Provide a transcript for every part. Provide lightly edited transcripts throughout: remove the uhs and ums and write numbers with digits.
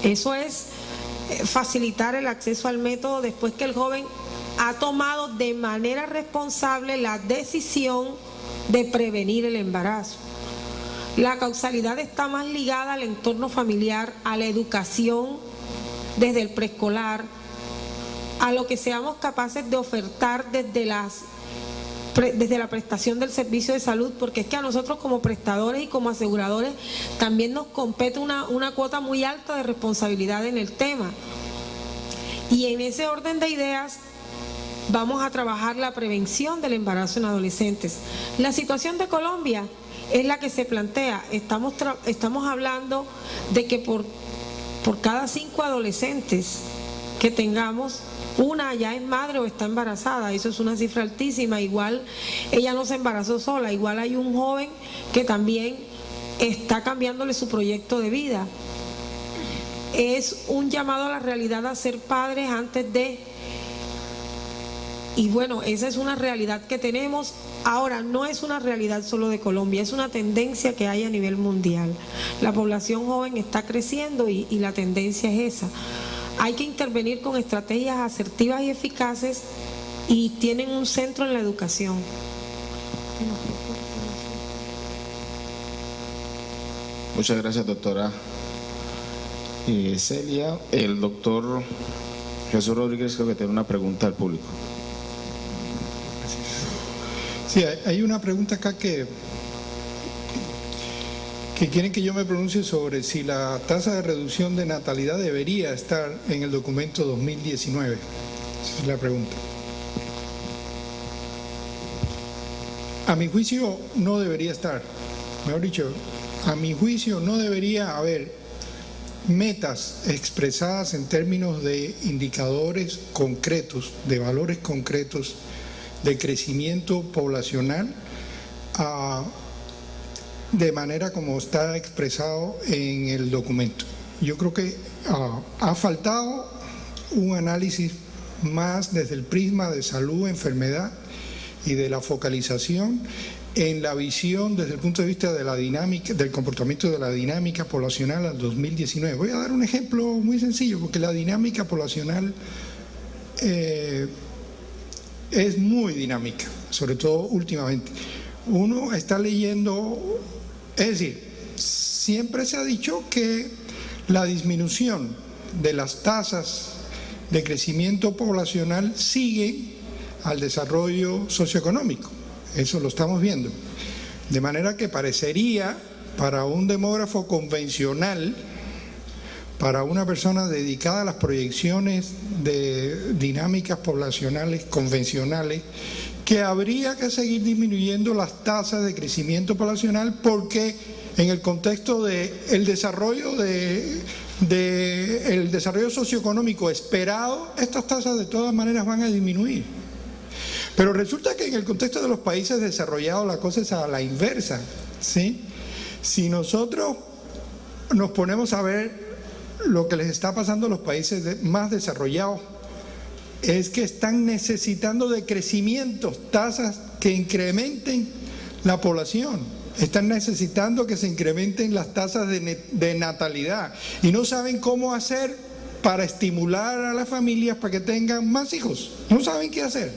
Eso es facilitar el acceso al método después que el joven ha tomado de manera responsable la decisión de prevenir el embarazo. La causalidad está más ligada al entorno familiar, a la educación desde el preescolar, a lo que seamos capaces de ofertar desde la prestación del servicio de salud, porque es que a nosotros como prestadores y como aseguradores también nos compete una cuota muy alta de responsabilidad en el tema. Y en ese orden de ideas vamos a trabajar la prevención del embarazo en adolescentes. La situación de Colombia es la que se plantea. Estamos hablando de que por cada 5 adolescentes que tengamos, una ya es madre o está embarazada. Eso es una cifra altísima. Igual ella no se embarazó sola, igual hay un joven que también está cambiándole su proyecto de vida. Es un llamado a la realidad a ser padres antes de... Y bueno, esa es una realidad que tenemos. Ahora, no es una realidad solo de Colombia, es una tendencia que hay a nivel mundial. La población joven está creciendo y la tendencia es esa. Hay que intervenir con estrategias asertivas y eficaces y tienen un centro en la educación. Muchas gracias, doctora Celia. El doctor Jesús Rodríguez creo que tiene una pregunta al público. Sí, hay una pregunta acá que quieren que yo me pronuncie sobre si la tasa de reducción de natalidad debería estar en el documento 2019. Esa es la pregunta. A mi juicio no debería estar. Mejor dicho, a mi juicio no debería haber metas expresadas en términos de indicadores concretos, de valores concretos de crecimiento poblacional de manera como está expresado en el documento. Yo creo que ha faltado un análisis más desde el prisma de salud, enfermedad y de la focalización en la visión desde el punto de vista de la dinámica, del comportamiento de la dinámica poblacional al 2019. Voy a dar un ejemplo muy sencillo, porque la dinámica poblacional es muy dinámica, sobre todo últimamente. Uno está leyendo, es decir, siempre se ha dicho que la disminución de las tasas de crecimiento poblacional sigue al desarrollo socioeconómico. Eso lo estamos viendo. De manera que parecería, para un demógrafo convencional, para una persona dedicada a las proyecciones de dinámicas poblacionales convencionales, que habría que seguir disminuyendo las tasas de crecimiento poblacional, porque en el contexto del desarrollo el desarrollo socioeconómico esperado, estas tasas de todas maneras van a disminuir. Pero resulta que en el contexto de los países desarrollados la cosa es a la inversa, ¿sí? Si nosotros nos ponemos a ver lo que les está pasando a los países más desarrollados, es que están necesitando de crecimientos, tasas que incrementen la población. Están necesitando que se incrementen las tasas de natalidad y no saben cómo hacer para estimular a las familias para que tengan más hijos. No saben qué hacer.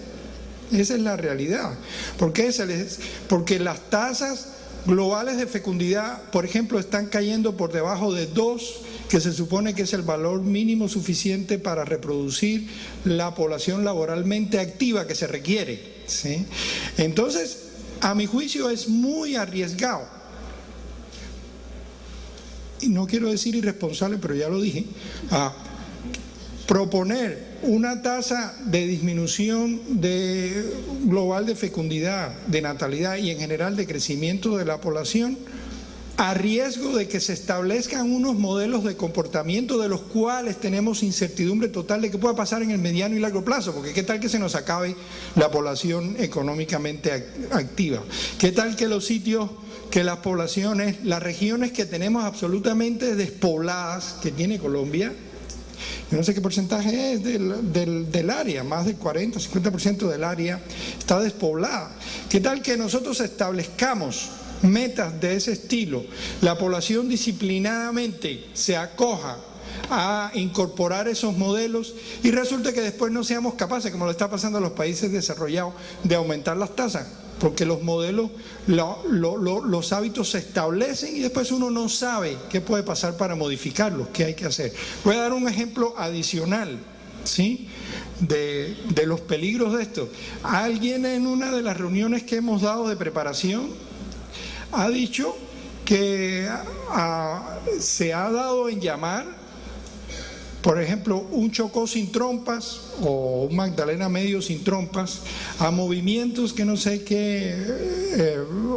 Esa es la realidad. Porque las tasas globales de fecundidad, por ejemplo, están cayendo por debajo de 2, que se supone que es el valor mínimo suficiente para reproducir la población laboralmente activa que se requiere, ¿sí? Entonces, a mi juicio es muy arriesgado, y no quiero decir irresponsable, pero ya lo dije, proponer una tasa de disminución global de fecundidad, de natalidad y en general de crecimiento de la población, a riesgo de que se establezcan unos modelos de comportamiento de los cuales tenemos incertidumbre total de qué pueda pasar en el mediano y largo plazo, porque qué tal que se nos acabe la población económicamente activa, qué tal que los sitios, que las poblaciones, las regiones que tenemos absolutamente despobladas, que tiene Colombia, yo no sé qué porcentaje es del área, más del 40, 50% del área está despoblada. ¿Qué tal que nosotros establezcamos metas de ese estilo, la población disciplinadamente se acoja a incorporar esos modelos y resulta que después no seamos capaces, como le está pasando a los países desarrollados, de aumentar las tasas, porque los modelos, los hábitos se establecen y después uno no sabe qué puede pasar para modificarlos, qué hay que hacer. Voy a dar un ejemplo adicional, ¿sí?, de los peligros de esto. Alguien en una de las reuniones que hemos dado de preparación ha dicho que se ha dado en llamar, por ejemplo, un Chocó sin trompas o un Magdalena Medio sin trompas, a movimientos que no sé qué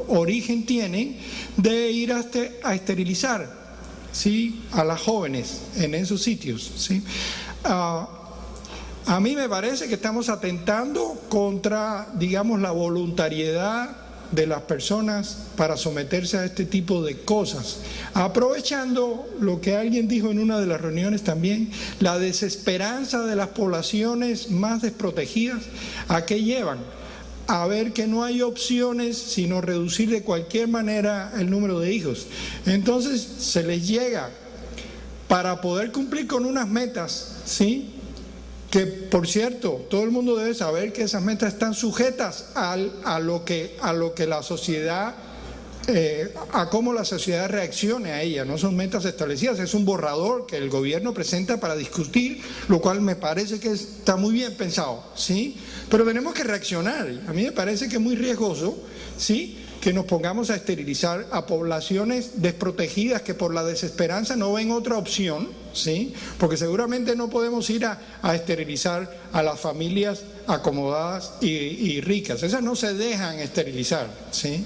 origen tienen, de ir a esterilizar, ¿sí?, a las jóvenes en esos sitios, ¿sí? A mí me parece que estamos atentando contra, digamos, la voluntariedad de las personas para someterse a este tipo de cosas, aprovechando lo que alguien dijo en una de las reuniones también, la desesperanza de las poblaciones más desprotegidas. ¿A qué llevan? A ver que no hay opciones sino reducir de cualquier manera el número de hijos. Entonces se les llega para poder cumplir con unas metas, ¿sí?, que por cierto, todo el mundo debe saber que esas metas están sujetas a lo que la sociedad, a cómo la sociedad reaccione a ellas. No son metas establecidas, es un borrador que el gobierno presenta para discutir, lo cual me parece que está muy bien pensado, ¿sí? Pero tenemos que reaccionar. A mí me parece que es muy riesgoso, ¿sí?, que nos pongamos a esterilizar a poblaciones desprotegidas que por la desesperanza no ven otra opción, ¿sí?, porque seguramente no podemos ir a esterilizar a las familias acomodadas y ricas. Esas no se dejan esterilizar, ¿sí?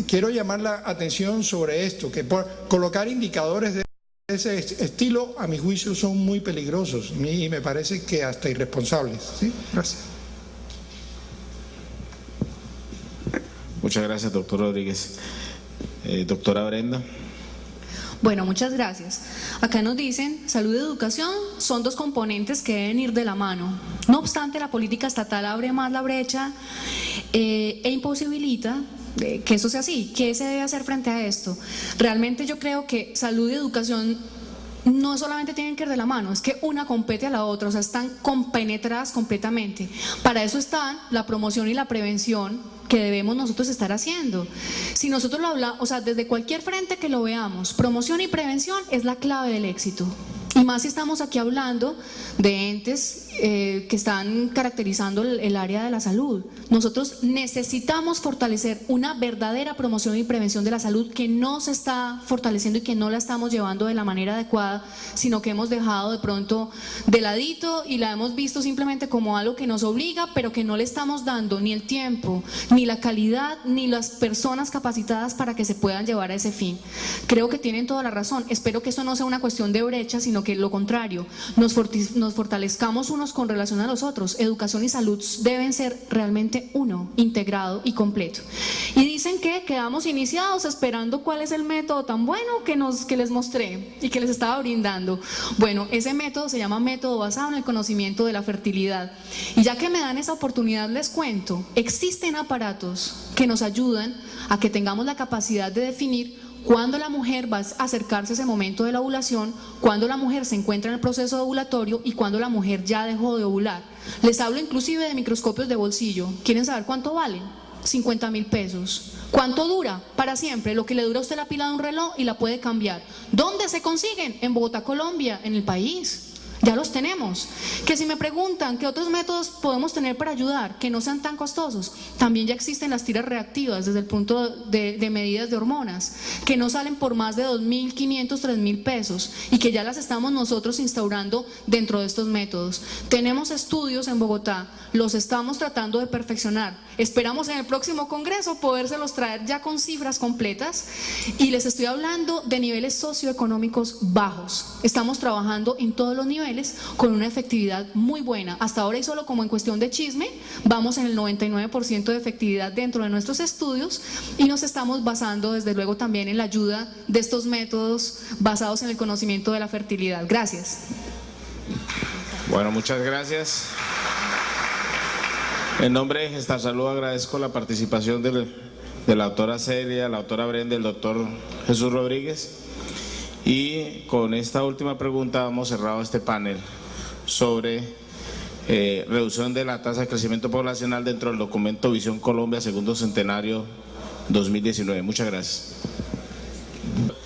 Quiero llamar la atención sobre esto, que por colocar indicadores de ese estilo, a mi juicio, son muy peligrosos y me parece que hasta irresponsables, ¿sí? Gracias. Muchas gracias, doctor Rodríguez. Doctora Brenda. Bueno, muchas gracias. Acá nos dicen, salud y educación son dos componentes que deben ir de la mano. No obstante, la política estatal abre más la brecha e imposibilita que eso sea así. ¿Qué se debe hacer frente a esto? Realmente yo creo que salud y educación no solamente tienen que ir de la mano, es que una compete a la otra, o sea, están compenetradas completamente. Para eso están la promoción y la prevención que debemos nosotros estar haciendo. Si nosotros lo hablamos, o sea, desde cualquier frente que lo veamos, promoción y prevención es la clave del éxito. Y más si estamos aquí hablando de entes que están caracterizando el área de la salud. Nosotros necesitamos fortalecer una verdadera promoción y prevención de la salud que no se está fortaleciendo y que no la estamos llevando de la manera adecuada, sino que hemos dejado de pronto de ladito y la hemos visto simplemente como algo que nos obliga, pero que no le estamos dando ni el tiempo, ni la calidad, ni las personas capacitadas para que se puedan llevar a ese fin. Creo que tienen toda la razón. Espero que esto no sea una cuestión de brecha, sino que lo contrario, nos fortalezcamos unos con relación a los otros. Educación y salud deben ser realmente uno, integrado y completo. Y dicen que quedamos iniciados esperando cuál es el método tan bueno que les mostré y que les estaba brindando. Bueno, ese método se llama método basado en el conocimiento de la fertilidad. Y ya que me dan esa oportunidad, les cuento, existen aparatos que nos ayudan a que tengamos la capacidad de definir cuándo la mujer va a acercarse a ese momento de la ovulación, cuándo la mujer se encuentra en el proceso ovulatorio y cuándo la mujer ya dejó de ovular. Les hablo inclusive de microscopios de bolsillo. ¿Quieren saber cuánto valen? 50.000 pesos. ¿Cuánto dura? Para siempre. Lo que le dura a usted la pila de un reloj y la puede cambiar. ¿Dónde se consiguen? En Bogotá, Colombia, en el país. Ya los tenemos. Que si me preguntan qué otros métodos podemos tener para ayudar, que no sean tan costosos, también ya existen las tiras reactivas desde el punto de medidas de hormonas, que no salen por más de 2.500, 3.000 pesos y que ya las estamos nosotros instaurando dentro de estos métodos. Tenemos estudios en Bogotá, los estamos tratando de perfeccionar. Esperamos en el próximo congreso podérselos traer ya con cifras completas y les estoy hablando de niveles socioeconómicos bajos. Estamos trabajando en todos los niveles con una efectividad muy buena. Hasta ahora y solo como en cuestión de chisme, vamos en el 99% de efectividad dentro de nuestros estudios y nos estamos basando desde luego también en la ayuda de estos métodos basados en el conocimiento de la fertilidad. Gracias. Bueno, muchas gracias. En nombre de Gestalsalud agradezco la participación de la doctora Celia, la doctora Brenda, el doctor Jesús Rodríguez. Y con esta última pregunta hemos cerrado este panel sobre reducción de la tasa de crecimiento poblacional dentro del documento Visión Colombia Segundo Centenario 2019. Muchas gracias.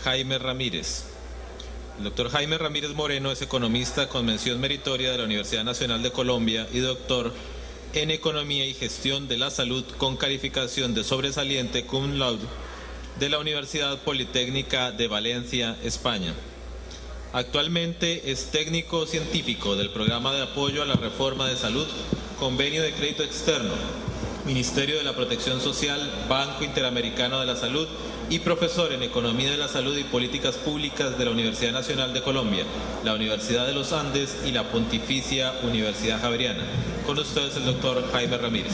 Jaime Ramírez. El doctor Jaime Ramírez Moreno es economista con mención meritoria de la Universidad Nacional de Colombia y doctor en Economía y Gestión de la Salud con calificación de sobresaliente cum laude de la Universidad Politécnica de Valencia, España. Actualmente es técnico científico del Programa de Apoyo a la Reforma de Salud, Convenio de Crédito Externo, Ministerio de la Protección Social, Banco Interamericano de la Salud y profesor en Economía de la Salud y Políticas Públicas de la Universidad Nacional de Colombia, la Universidad de los Andes y la Pontificia Universidad Javeriana. Con ustedes el doctor Jaime Ramírez.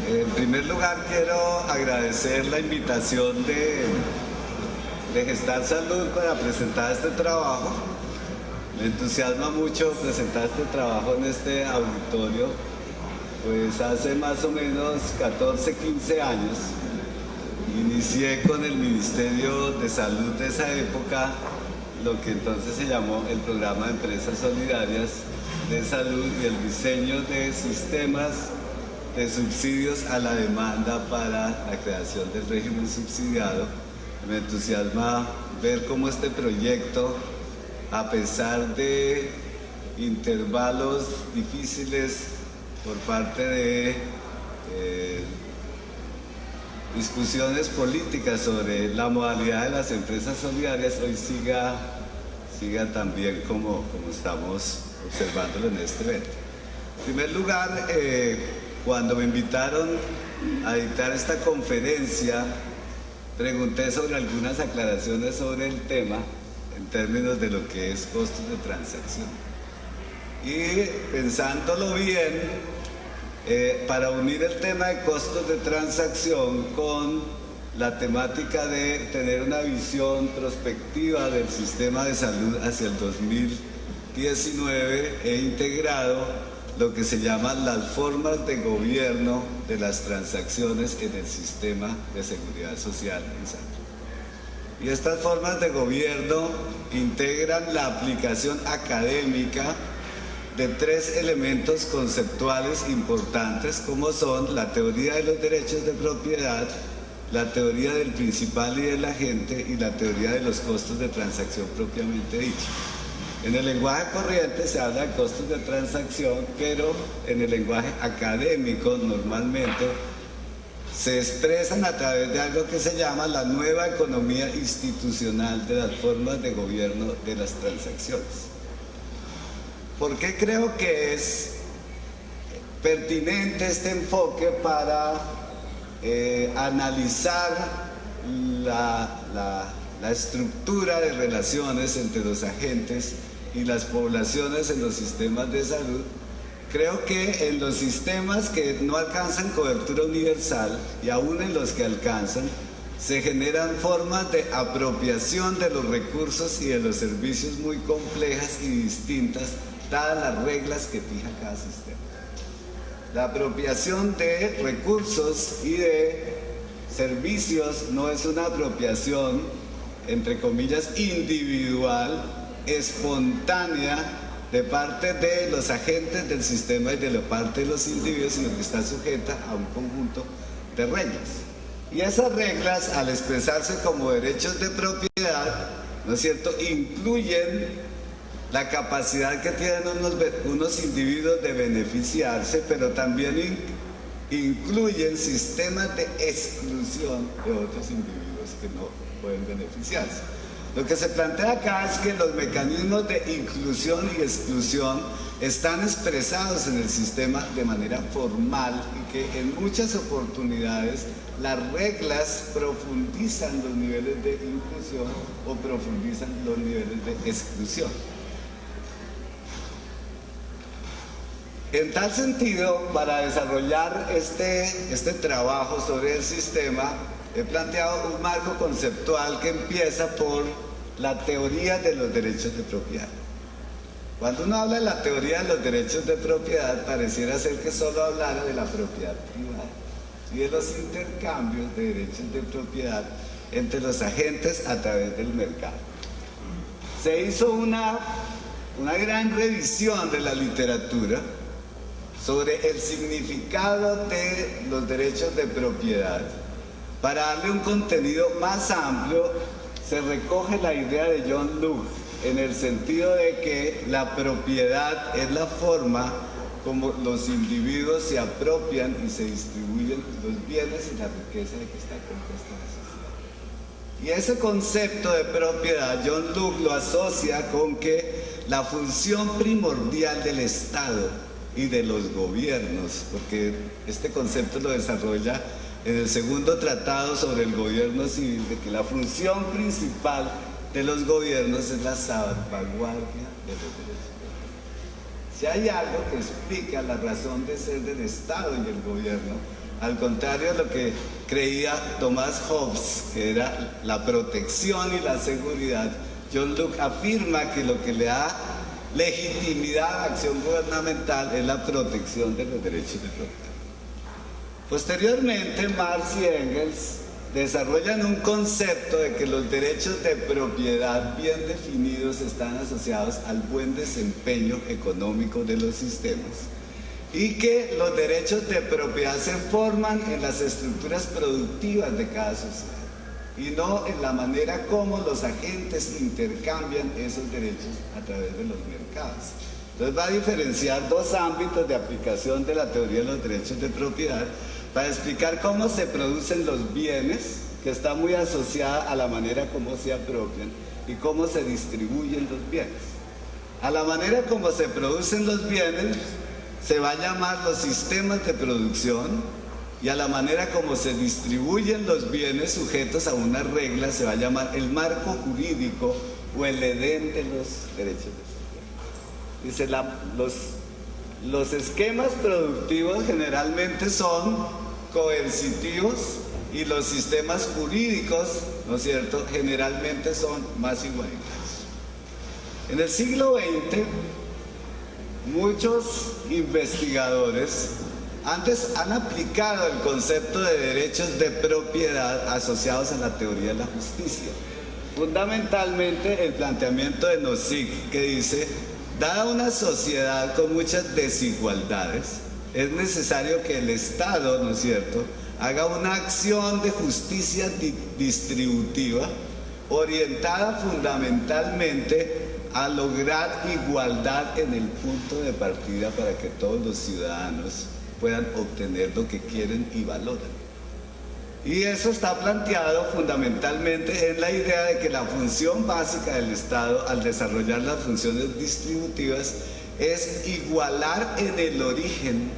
En primer lugar quiero agradecer la invitación de Gestalsalud para presentar este trabajo. Me entusiasma mucho presentar este trabajo en este auditorio, pues hace más o menos 14, 15 años inicié con el Ministerio de Salud de esa época lo que entonces se llamó el Programa de Empresas Solidarias de Salud y el diseño de sistemas de subsidios a la demanda para la creación del régimen subsidiado. Me entusiasma ver cómo este proyecto, a pesar de intervalos difíciles por parte de discusiones políticas sobre la modalidad de las empresas solidarias, hoy siga también como estamos observándolo en este evento. En primer lugar, cuando me invitaron a dictar esta conferencia, pregunté sobre algunas aclaraciones sobre el tema en términos de lo que es costos de transacción. Y pensándolo bien, para unir el tema de costos de transacción con la temática de tener una visión prospectiva del sistema de salud hacia el 2019, he integrado lo que se llaman las formas de gobierno de las transacciones en el sistema de seguridad social en salud. Y estas formas de gobierno integran la aplicación académica de tres elementos conceptuales importantes, como son la teoría de los derechos de propiedad, la teoría del principal y del agente y la teoría de los costos de transacción propiamente dicho. En el lenguaje corriente se habla de costos de transacción, pero en el lenguaje académico normalmente se expresan a través de algo que se llama la nueva economía institucional de las formas de gobierno de las transacciones. ¿Por qué creo que es pertinente este enfoque para analizar la estructura de relaciones entre los agentes y las poblaciones en los sistemas de salud? Creo que en los sistemas que no alcanzan cobertura universal y aún en los que alcanzan, se generan formas de apropiación de los recursos y de los servicios muy complejas y distintas, dadas las reglas que fija cada sistema. La apropiación de recursos y de servicios no es una apropiación, entre comillas, individual, espontánea, de parte de los agentes del sistema y de la parte de los individuos, sino que está sujeta a un conjunto de reglas. Y esas reglas, al expresarse como derechos de propiedad, ¿no es cierto?, incluyen la capacidad que tienen unos individuos de beneficiarse, pero también incluyen sistemas de exclusión de otros individuos que no pueden beneficiarse. Lo que se plantea acá es que los mecanismos de inclusión y exclusión están expresados en el sistema de manera formal y que en muchas oportunidades las reglas profundizan los niveles de inclusión o profundizan los niveles de exclusión. En tal sentido, para desarrollar este trabajo sobre el sistema, he planteado un marco conceptual que empieza por la teoría de los derechos de propiedad. Cuando uno habla de la teoría de los derechos de propiedad, pareciera ser que solo hablara de la propiedad privada y de los intercambios de derechos de propiedad entre los agentes a través del mercado. Se hizo una gran revisión de la literatura sobre el significado de los derechos de propiedad. Para darle un contenido más amplio, se recoge la idea de John Locke en el sentido de que la propiedad es la forma como los individuos se apropian y se distribuyen los bienes y la riqueza de que está compuesta la sociedad. Y ese concepto de propiedad, John Locke lo asocia con que la función primordial del Estado y de los gobiernos, porque este concepto lo desarrolla en el segundo tratado sobre el gobierno civil, de que la función principal de los gobiernos es la salvaguardia de los derechos. Si hay algo que explica la razón de ser del Estado y el gobierno, al contrario de lo que creía Thomas Hobbes, que era la protección y la seguridad, John Locke afirma que lo que le da legitimidad a la acción gubernamental es la protección de los derechos de propiedad. Posteriormente, Marx y Engels desarrollan un concepto de que los derechos de propiedad bien definidos están asociados al buen desempeño económico de los sistemas y que los derechos de propiedad se forman en las estructuras productivas de cada sociedad y no en la manera como los agentes intercambian esos derechos a través de los mercados. Entonces va a diferenciar dos ámbitos de aplicación de la teoría de los derechos de propiedad para explicar cómo se producen los bienes, que está muy asociada a la manera como se apropian y cómo se distribuyen los bienes. A la manera como se producen los bienes se va a llamar los sistemas de producción, y a la manera como se distribuyen los bienes sujetos a una regla se va a llamar el marco jurídico o el edén de los derechos de propiedad. Dice, los esquemas productivos generalmente son coercitivos y los sistemas jurídicos, ¿no es cierto?, generalmente son más igualitarios. En el siglo XX, muchos investigadores antes han aplicado el concepto de derechos de propiedad asociados a la teoría de la justicia. Fundamentalmente el planteamiento de Nozick, que dice, dada una sociedad con muchas desigualdades, es necesario que el Estado, ¿no es cierto?, haga una acción de justicia distributiva orientada fundamentalmente a lograr igualdad en el punto de partida para que todos los ciudadanos puedan obtener lo que quieren y valoran. Y eso está planteado fundamentalmente en la idea de que la función básica del Estado al desarrollar las funciones distributivas es igualar en el origen,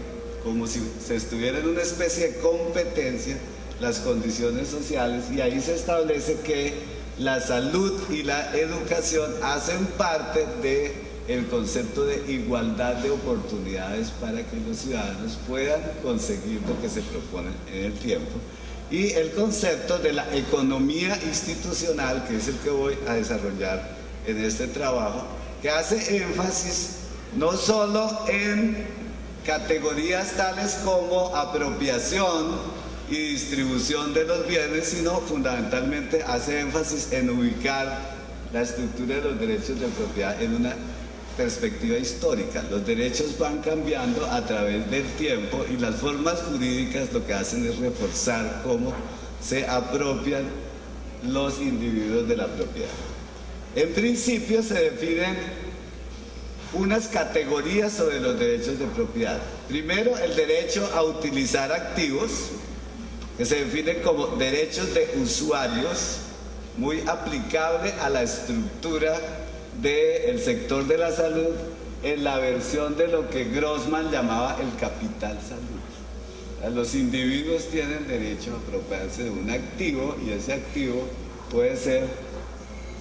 como si se estuviera en una especie de competencia, las condiciones sociales, y ahí se establece que la salud y la educación hacen parte del concepto de igualdad de oportunidades para que los ciudadanos puedan conseguir lo que se proponen en el tiempo. Y el concepto de la economía institucional, que es el que voy a desarrollar en este trabajo, que hace énfasis no solo en categorías tales como apropiación y distribución de los bienes, sino fundamentalmente hace énfasis en ubicar la estructura de los derechos de propiedad en una perspectiva histórica. Los derechos van cambiando a través del tiempo y las formas jurídicas lo que hacen es reforzar cómo se apropian los individuos de la propiedad. En principio se definen unas categorías sobre los derechos de propiedad. Primero, el derecho a utilizar activos, que se define como derechos de usuarios, muy aplicable a la estructura del sector de la salud en la versión de lo que Grossman llamaba el capital salud. Los individuos tienen derecho a apropiarse de un activo y ese activo puede ser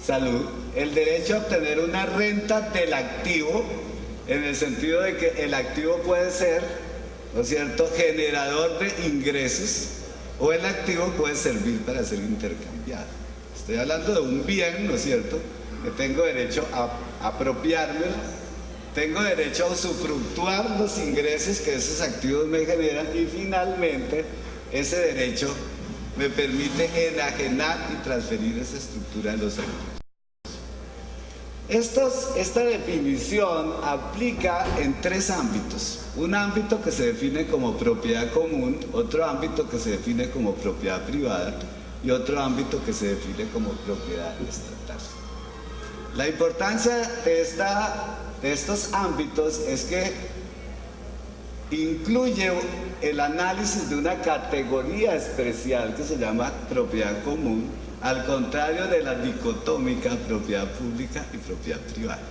salud. El derecho a obtener una renta del activo, en el sentido de que el activo puede ser, ¿no es cierto?, generador de ingresos, o el activo puede servir para ser intercambiado. Estoy hablando de un bien, ¿no es cierto?, que tengo derecho a apropiarme tengo derecho a usufructuar los ingresos que esos activos me generan y finalmente ese derecho me permite enajenar y transferir esa estructura de los activos. Esta definición aplica en tres ámbitos. Un ámbito que se define como propiedad común, otro ámbito que se define como propiedad privada y otro ámbito que se define como propiedad estatal. La importancia de estos ámbitos es que incluye el análisis de una categoría especial que se llama propiedad común, al contrario de la dicotómica propiedad pública y propiedad privada.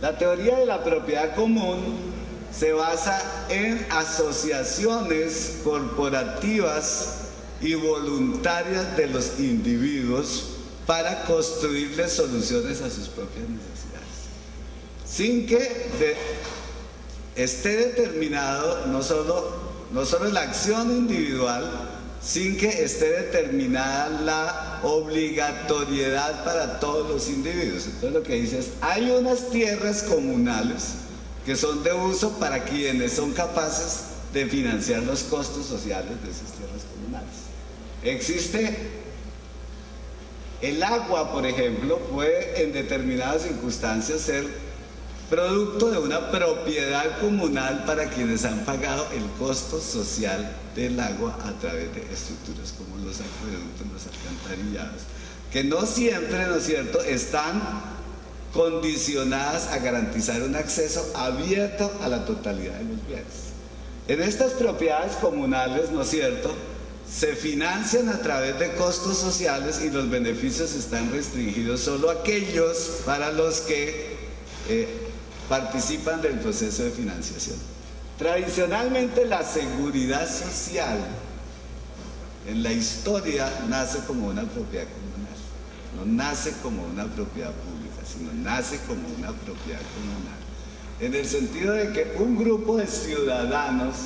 La teoría de la propiedad común se basa en asociaciones corporativas y voluntarias de los individuos para construirles soluciones a sus propias necesidades, sin que esté determinado no solo la acción individual, sin que esté determinada la obligatoriedad para todos los individuos. Entonces lo que dice es, hay unas tierras comunales que son de uso para quienes son capaces de financiar los costos sociales de esas tierras comunales. Existe el agua, por ejemplo, puede en determinadas circunstancias ser producto de una propiedad comunal para quienes han pagado el costo social del agua a través de estructuras como los acueductos, los alcantarillados, que no siempre, ¿no es cierto?, están condicionadas a garantizar un acceso abierto a la totalidad de los bienes. En estas propiedades comunales, ¿no es cierto?, se financian a través de costos sociales y los beneficios están restringidos solo a aquellos para los que participan del proceso de financiación. Tradicionalmente la seguridad social en la historia nace como una propiedad comunal, no nace como una propiedad pública, sino nace como una propiedad comunal, en el sentido de que un grupo de ciudadanos,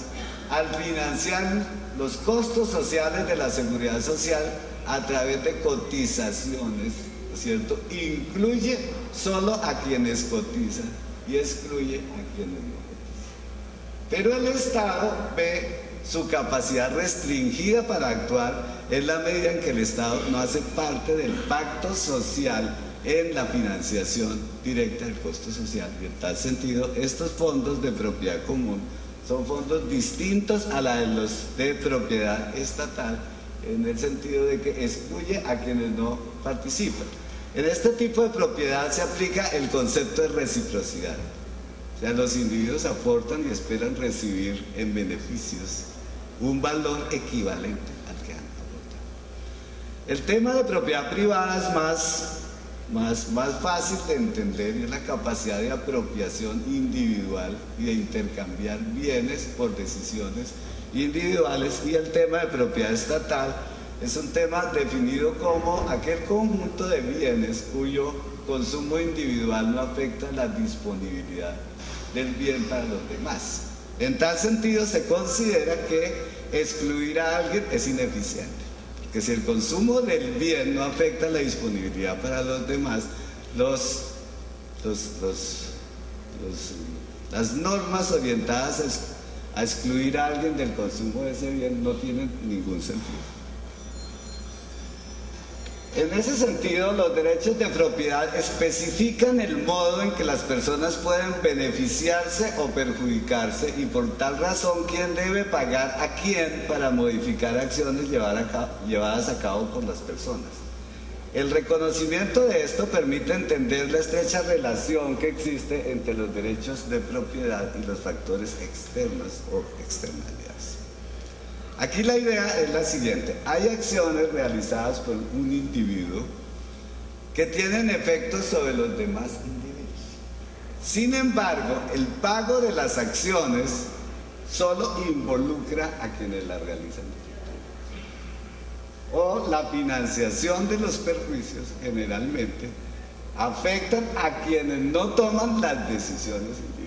al financiar los costos sociales de la seguridad social a través de cotizaciones, ¿no es cierto?, incluye solo a quienes cotizan y excluye a quienes no cotizan. Pero el Estado ve su capacidad restringida para actuar en la medida en que el Estado no hace parte del pacto social en la financiación directa del costo social. Y en tal sentido, estos fondos de propiedad común son fondos distintos a los de propiedad estatal, en el sentido de que excluye a quienes no participan. En este tipo de propiedad se aplica el concepto de reciprocidad. O sea, los individuos aportan y esperan recibir en beneficios un valor equivalente al que han aportado. El tema de propiedad privada es más fácil de entender, y es la capacidad de apropiación individual y de intercambiar bienes por decisiones individuales. Y el tema de propiedad estatal es un tema definido como aquel conjunto de bienes cuyo consumo individual no afecta la disponibilidad del bien para los demás. En tal sentido, se considera que excluir a alguien es ineficiente, porque si el consumo del bien no afecta la disponibilidad para los demás, las normas orientadas a excluir a alguien del consumo de ese bien no tienen ningún sentido. En ese sentido, los derechos de propiedad especifican el modo en que las personas pueden beneficiarse o perjudicarse, y por tal razón quién debe pagar a quién para modificar acciones llevadas a cabo por las personas. El reconocimiento de esto permite entender la estrecha relación que existe entre los derechos de propiedad y los factores externos o externalidades. Aquí la idea es la siguiente: hay acciones realizadas por un individuo que tienen efectos sobre los demás individuos. Sin embargo, el pago de las acciones solo involucra a quienes las realizan. O la financiación de los perjuicios generalmente afectan a quienes no toman las decisiones individuales.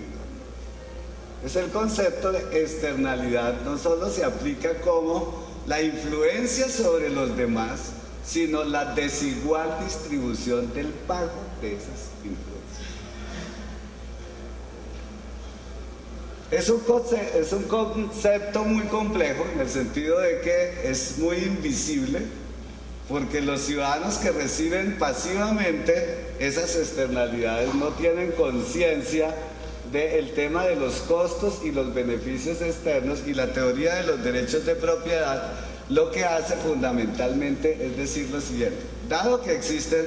Es el concepto de externalidad, no solo se aplica como la influencia sobre los demás, sino la desigual distribución del pago de esas influencias. Es un concepto muy complejo en el sentido de que es muy invisible, porque los ciudadanos que reciben pasivamente esas externalidades no tienen conciencia del tema de los costos y los beneficios externos, y la teoría de los derechos de propiedad lo que hace fundamentalmente es decir lo siguiente: dado que existen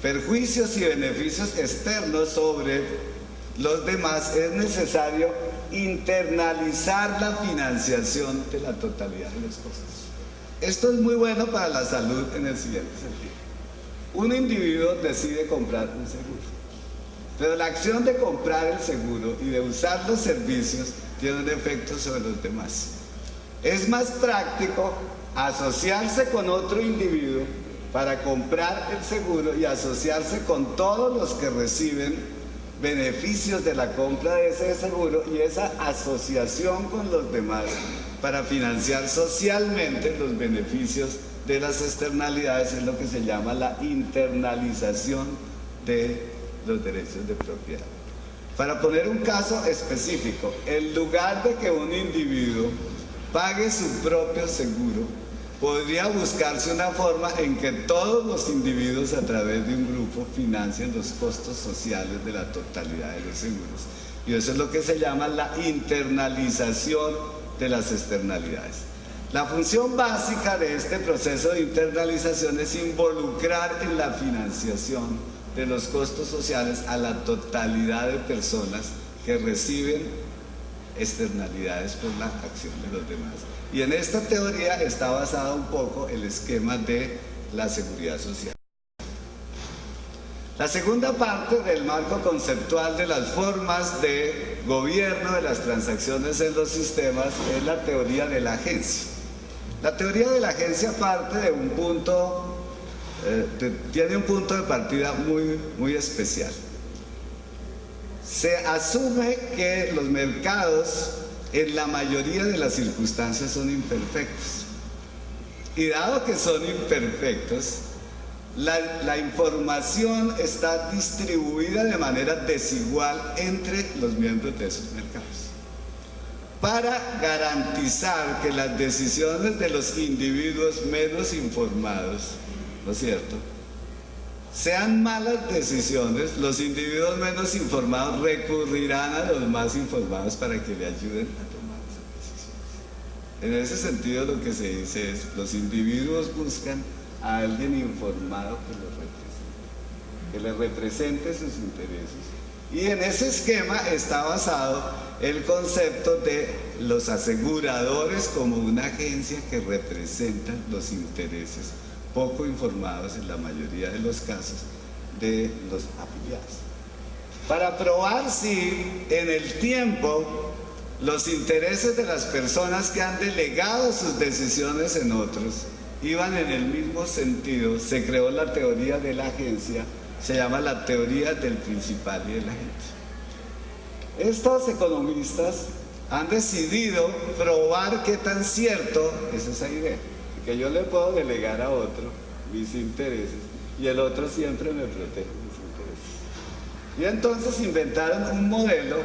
perjuicios y beneficios externos sobre los demás, es necesario internalizar la financiación de la totalidad de los costos. Esto es muy bueno para la salud en el siguiente sentido. Un individuo decide comprar un seguro, pero la acción de comprar el seguro y de usar los servicios tiene un efecto sobre los demás. Es más práctico asociarse con otro individuo para comprar el seguro y asociarse con todos los que reciben beneficios de la compra de ese seguro, y esa asociación con los demás para financiar socialmente los beneficios de las externalidades es lo que se llama la internalización de los derechos de propiedad. Para poner un caso específico, en lugar de que un individuo pague su propio seguro, podría buscarse una forma en que todos los individuos a través de un grupo financien los costos sociales de la totalidad de los seguros. Y eso es lo que se llama la internalización de las externalidades. La función básica de este proceso de internalización es involucrar en la financiación de los costos sociales a la totalidad de personas que reciben externalidades por la acción de los demás. Y en esta teoría está basado un poco el esquema de la seguridad social. La segunda parte del marco conceptual de las formas de gobierno de las transacciones en los sistemas es la teoría de la agencia. La teoría de la agencia parte de un punto, tiene un punto de partida muy especial. Se asume que los mercados en la mayoría de las circunstancias son imperfectos. Y dado que son imperfectos, la información está distribuida de manera desigual entre los miembros de esos mercados. Para garantizar que las decisiones de los individuos menos informados, ¿no es cierto?, sean malas decisiones, los individuos menos informados recurrirán a los más informados para que le ayuden a tomar esas decisiones. En ese sentido, lo que se dice es: los individuos buscan a alguien informado que les represente sus intereses. Y en ese esquema está basado el concepto de los aseguradores como una agencia que representa los intereses poco informados en la mayoría de los casos de los afiliados. Para probar si en el tiempo los intereses de las personas que han delegado sus decisiones en otros iban en el mismo sentido, se creó la teoría de la agencia, se llama la teoría del principal y del agente. Estos economistas han decidido probar qué tan cierto es esa idea, que yo le puedo delegar a otro mis intereses y el otro siempre me protege mis intereses. Y entonces inventaron un modelo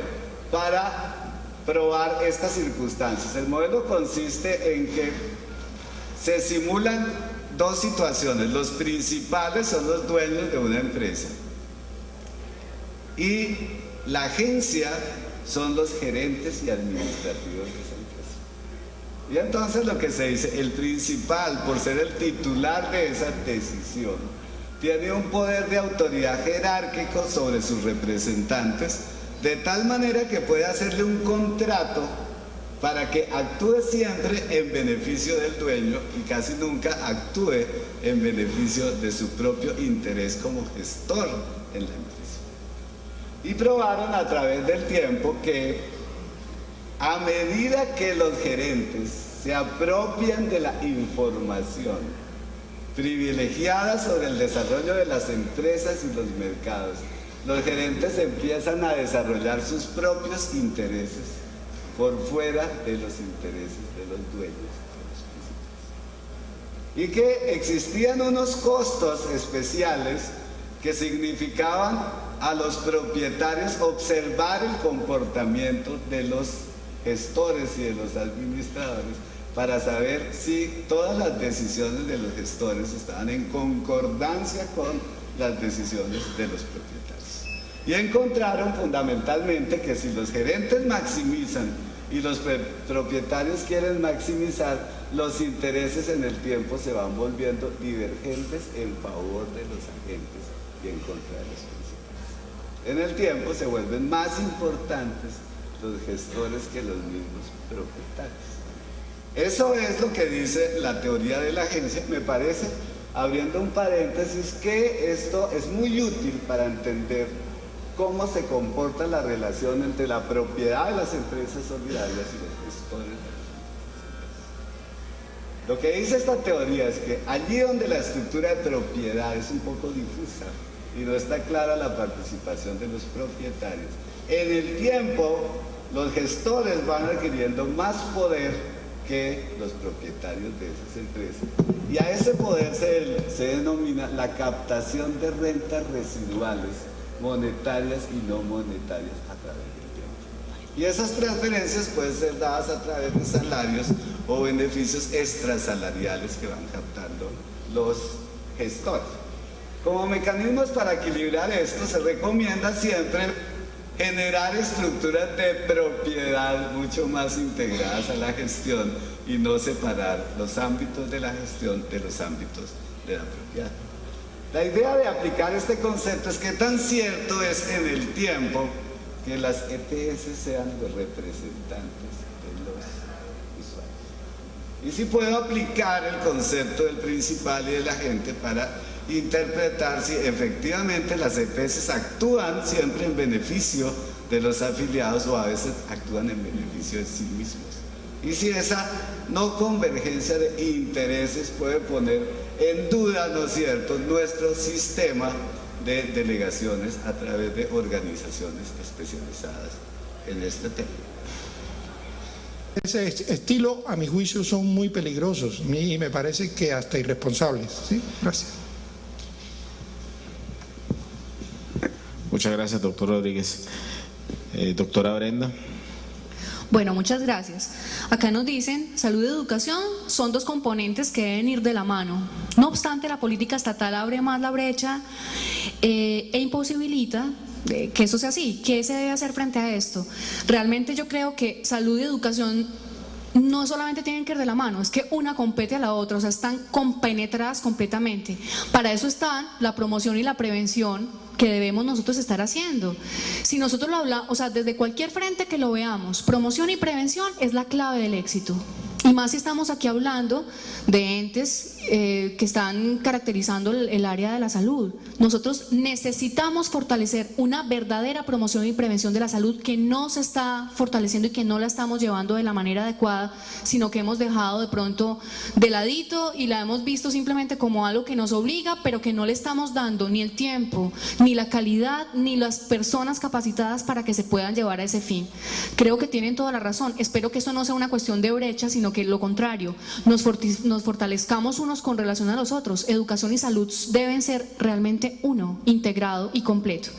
para probar estas circunstancias. El modelo consiste en que se simulan dos situaciones. Los principales son los dueños de una empresa y la agencia son los gerentes y administrativos de esa empresa. Y entonces lo que se dice, el principal, por ser el titular de esa decisión, tiene un poder de autoridad jerárquico sobre sus representantes, de tal manera que puede hacerle un contrato para que actúe siempre en beneficio del dueño y casi nunca actúe en beneficio de su propio interés como gestor en la empresa. Y probaron a través del tiempo que a medida que los gerentes se apropian de la información privilegiada sobre el desarrollo de las empresas y los mercados, los gerentes empiezan a desarrollar sus propios intereses por fuera de los intereses de los dueños de los principales. Y que existían unos costos especiales que significaban a los propietarios observar el comportamiento de los gestores y de los administradores para saber si todas las decisiones de los gestores estaban en concordancia con las decisiones de los propietarios. Y encontraron fundamentalmente que si los gerentes maximizan y los propietarios quieren maximizar, los intereses en el tiempo se van volviendo divergentes en favor de los agentes y en contra de los principales. En el tiempo se vuelven más importantes los gestores que los mismos propietarios. Eso es lo que dice la teoría de la agencia. Me parece, abriendo un paréntesis, que esto es muy útil para entender cómo se comporta la relación entre la propiedad de las empresas solidarias y los gestores de las empresas. Lo que dice esta teoría es que allí donde la estructura de propiedad es un poco difusa y no está clara la participación de los propietarios, en el tiempo los gestores van adquiriendo más poder que los propietarios de esas empresas. Y a ese poder se denomina la captación de rentas residuales, monetarias y no monetarias a través del tiempo. Y esas transferencias pueden ser dadas a través de salarios o beneficios extrasalariales que van captando los gestores. Como mecanismos para equilibrar esto, se recomienda siempre generar estructuras de propiedad mucho más integradas a la gestión y no separar los ámbitos de la gestión de los ámbitos de la propiedad. La idea de aplicar este concepto es que tan cierto es en el tiempo que las EPS sean los representantes de los usuarios. Y si puedo aplicar el concepto del principal y del agente para interpretar si efectivamente las EPS actúan siempre en beneficio de los afiliados o a veces actúan en beneficio de sí mismos. Y si esa no convergencia de intereses puede poner en duda, ¿no es cierto?, nuestro sistema de delegaciones a través de organizaciones especializadas en este tema. Ese estilo, a mi juicio, son muy peligrosos y me parece que hasta irresponsables. ¿Sí? Gracias. Muchas gracias, doctor Rodríguez. Doctora Brenda. Bueno, muchas gracias. Acá nos dicen, salud y educación son dos componentes que deben ir de la mano. No obstante, la política estatal abre más la brecha e imposibilita que eso sea así. ¿Qué se debe hacer frente a esto? Realmente yo creo que salud y educación no solamente tienen que ir de la mano, es que una compete a la otra, o sea, están compenetradas completamente. Para eso están la promoción y la prevención que debemos nosotros estar haciendo. Si nosotros lo hablamos, o sea, desde cualquier frente que lo veamos, promoción y prevención es la clave del éxito. Y más si estamos aquí hablando de entes que están caracterizando el área de la salud. Nosotros necesitamos fortalecer una verdadera promoción y prevención de la salud que no se está fortaleciendo y que no la estamos llevando de la manera adecuada, sino que hemos dejado de pronto de ladito y la hemos visto simplemente como algo que nos obliga, pero que no le estamos dando ni el tiempo, ni la calidad, ni las personas capacitadas para que se puedan llevar a ese fin. Creo que tienen toda la razón. Espero que esto no sea una cuestión de brecha, sino que lo contrario, nos fortalezcamos unos con relación a los otros. Educación y salud deben ser realmente uno, integrado y completo.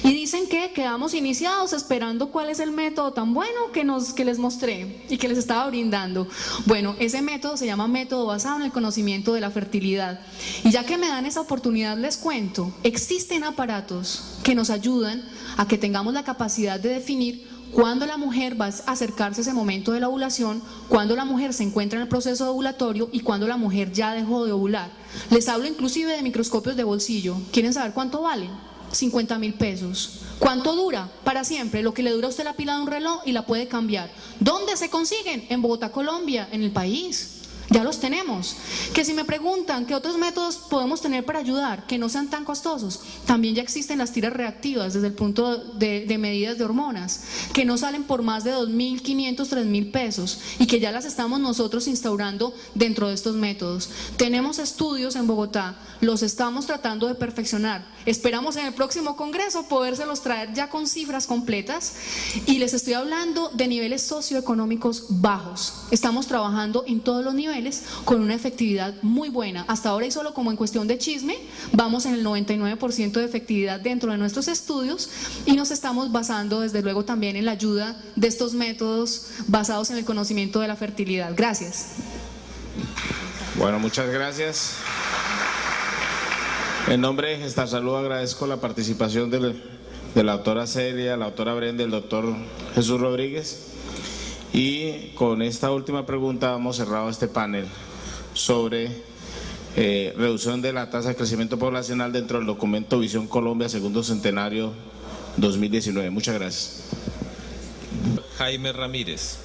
Y dicen que quedamos iniciados esperando cuál es el método tan bueno que les mostré y que les estaba brindando. Bueno, ese método se llama método basado en el conocimiento de la fertilidad. Y ya que me dan esa oportunidad, les cuento, existen aparatos que nos ayudan a que tengamos la capacidad de definir cuando la mujer va a acercarse a ese momento de la ovulación, cuando la mujer se encuentra en el proceso ovulatorio y cuando la mujer ya dejó de ovular. Les hablo inclusive de microscopios de bolsillo. ¿Quieren saber cuánto valen? 50.000 pesos. ¿Cuánto dura? Para siempre, lo que le dura a usted la pila de un reloj y la puede cambiar. ¿Dónde se consiguen? En Bogotá, Colombia, en el país. Ya los tenemos. Que si me preguntan qué otros métodos podemos tener para ayudar, que no sean tan costosos, también ya existen las tiras reactivas desde el punto de medidas de hormonas, que no salen por más de 2.500, 3.000 pesos y que ya las estamos nosotros instaurando dentro de estos métodos. Tenemos estudios en Bogotá, los estamos tratando de perfeccionar. Esperamos en el próximo congreso podérselos traer ya con cifras completas y les estoy hablando de niveles socioeconómicos bajos. Estamos trabajando en todos los niveles. niveles con una efectividad muy buena. Hasta ahora y solo como en cuestión de chisme, vamos en el 99% de efectividad dentro de nuestros estudios y nos estamos basando desde luego también en la ayuda de estos métodos basados en el conocimiento de la fertilidad. Gracias. Bueno, muchas gracias. En nombre de Gestalsalud agradezco la participación de la doctora Celia, la doctora Brenda, el doctor Jesús Rodríguez. Y con esta última pregunta hemos cerrado este panel sobre reducción de la tasa de crecimiento poblacional dentro del documento Visión Colombia Segundo Centenario 2019. Muchas gracias. Jaime Ramírez.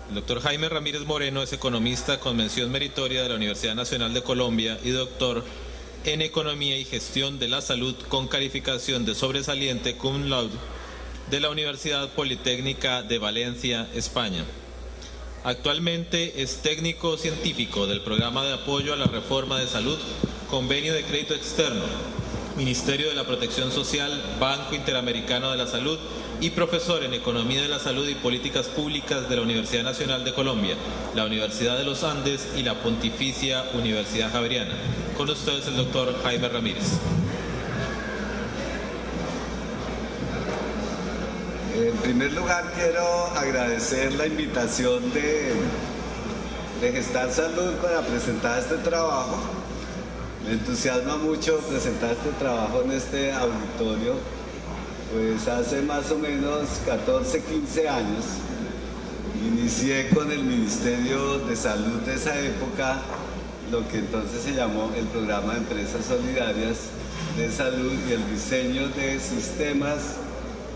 El doctor Jaime Ramírez Moreno es economista con mención meritoria de la Universidad Nacional de Colombia y doctor en Economía y Gestión de la Salud con calificación de sobresaliente cum laude de la Universidad Politécnica de Valencia, España. Actualmente es técnico científico del Programa de Apoyo a la Reforma de Salud, Convenio de Crédito Externo, Ministerio de la Protección Social, Banco Interamericano de la Salud y profesor en Economía de la Salud y Políticas Públicas de la Universidad Nacional de Colombia, la Universidad de los Andes y la Pontificia Universidad Javeriana. Con ustedes el doctor Jaime Ramírez. En primer lugar quiero agradecer la invitación de Gestalsalud para presentar este trabajo. Me entusiasma mucho presentar este trabajo en este auditorio, pues hace más o menos 14, 15 años inicié con el Ministerio de Salud de esa época lo que entonces se llamó el Programa de Empresas Solidarias de Salud y el diseño de sistemas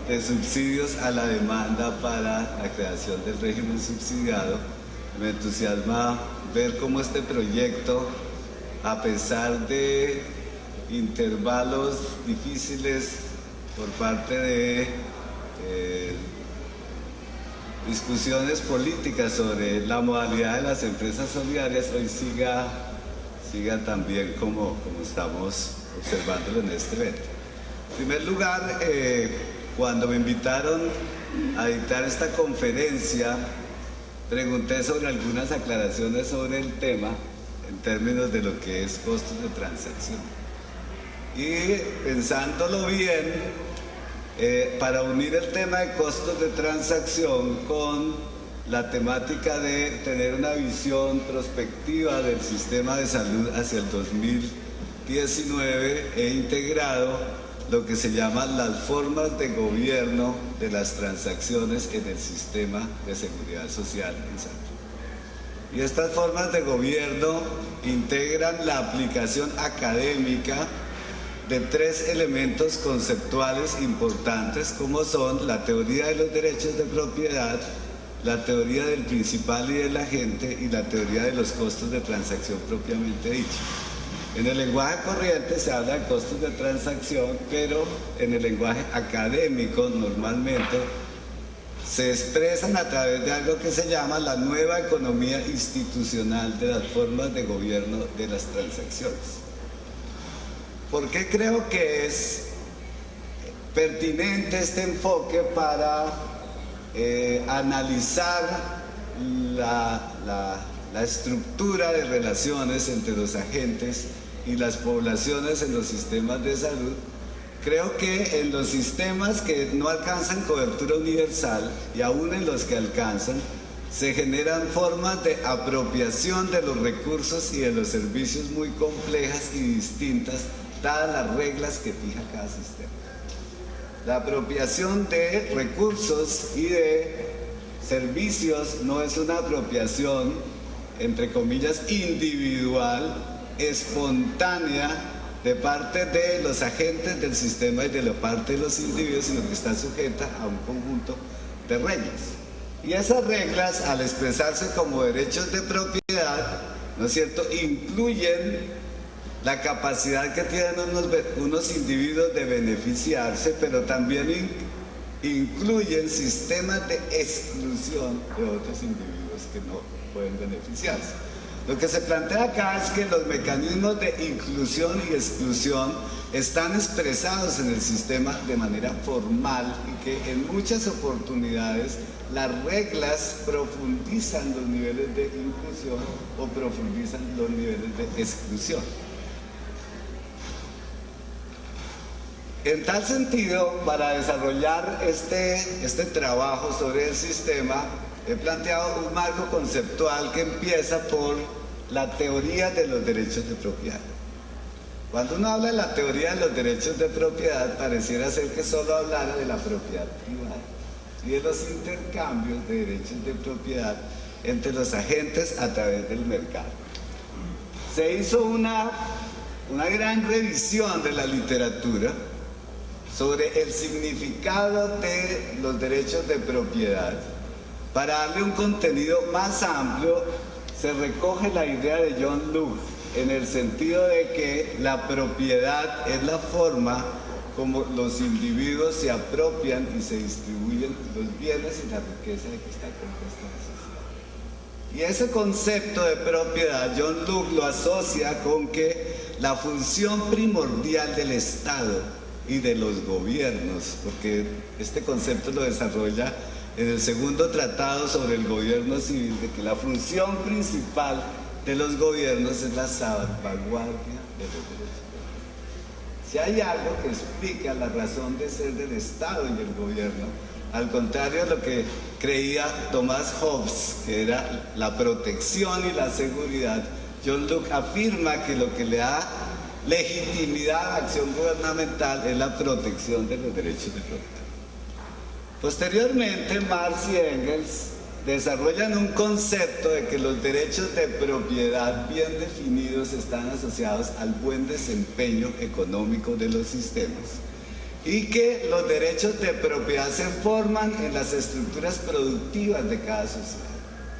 de subsidios a la demanda para la creación del régimen subsidiado. Me entusiasma ver cómo este proyecto, a pesar de intervalos difíciles por parte de discusiones políticas sobre la modalidad de las empresas solidarias, hoy siga también como estamos observándolo en este evento. En primer lugar, cuando me invitaron a dictar esta conferencia, pregunté sobre algunas aclaraciones sobre el tema en términos de lo que es costos de transacción. Y pensándolo bien, para unir el tema de costos de transacción con la temática de tener una visión prospectiva del sistema de salud hacia el 2019, he integrado lo que se llaman las formas de gobierno de las transacciones en el sistema de seguridad social en salud. Y estas formas de gobierno integran la aplicación académica de tres elementos conceptuales importantes, como son la teoría de los derechos de propiedad, la teoría del principal y del agente y la teoría de los costos de transacción propiamente dicho. En el lenguaje corriente se habla de costos de transacción, pero en el lenguaje académico normalmente se expresan a través de algo que se llama la nueva economía institucional de las formas de gobierno de las transacciones. ¿Por qué creo que es pertinente este enfoque para analizar la estructura de relaciones entre los agentes y las poblaciones en los sistemas de salud? Creo que en los sistemas que no alcanzan cobertura universal y aún en los que alcanzan, se generan formas de apropiación de los recursos y de los servicios muy complejas y distintas, dadas las reglas que fija cada sistema. La apropiación de recursos y de servicios no es una apropiación, entre comillas, individual, espontánea, de parte de los agentes del sistema y de la parte de los individuos, sino que está sujeta a un conjunto de reglas. Y esas reglas, al expresarse como derechos de propiedad, ¿no es cierto?, incluyen la capacidad que tienen unos individuos de beneficiarse, pero también incluyen sistemas de exclusión de otros individuos que no pueden beneficiarse. Lo que se plantea acá es que los mecanismos de inclusión y exclusión están expresados en el sistema de manera formal y que en muchas oportunidades las reglas profundizan los niveles de inclusión o profundizan los niveles de exclusión. En tal sentido, para desarrollar este trabajo sobre el sistema, he planteado un marco conceptual que empieza por la teoría de los derechos de propiedad. Cuando uno habla de la teoría de los derechos de propiedad, pareciera ser que solo hablara de la propiedad privada y de los intercambios de derechos de propiedad entre los agentes a través del mercado. Se hizo una gran revisión de la literatura sobre el significado de los derechos de propiedad. Para darle un contenido más amplio, se recoge la idea de John Locke en el sentido de que la propiedad es la forma como los individuos se apropian y se distribuyen los bienes y la riqueza de que está compuesta la sociedad. Y ese concepto de propiedad, John Locke lo asocia con que la función primordial del Estado y de los gobiernos, porque este concepto lo desarrolla en el segundo tratado sobre el gobierno civil, de que la función principal de los gobiernos es la salvaguardia de los derechos. Si hay algo que explica la razón de ser del Estado y el gobierno, al contrario de lo que creía Thomas Hobbes, que era la protección y la seguridad, John Locke afirma que lo que le da legitimidad a la acción gubernamental es la protección de los derechos de propiedad. Posteriormente, Marx y Engels desarrollan un concepto de que los derechos de propiedad bien definidos están asociados al buen desempeño económico de los sistemas y que los derechos de propiedad se forman en las estructuras productivas de cada sociedad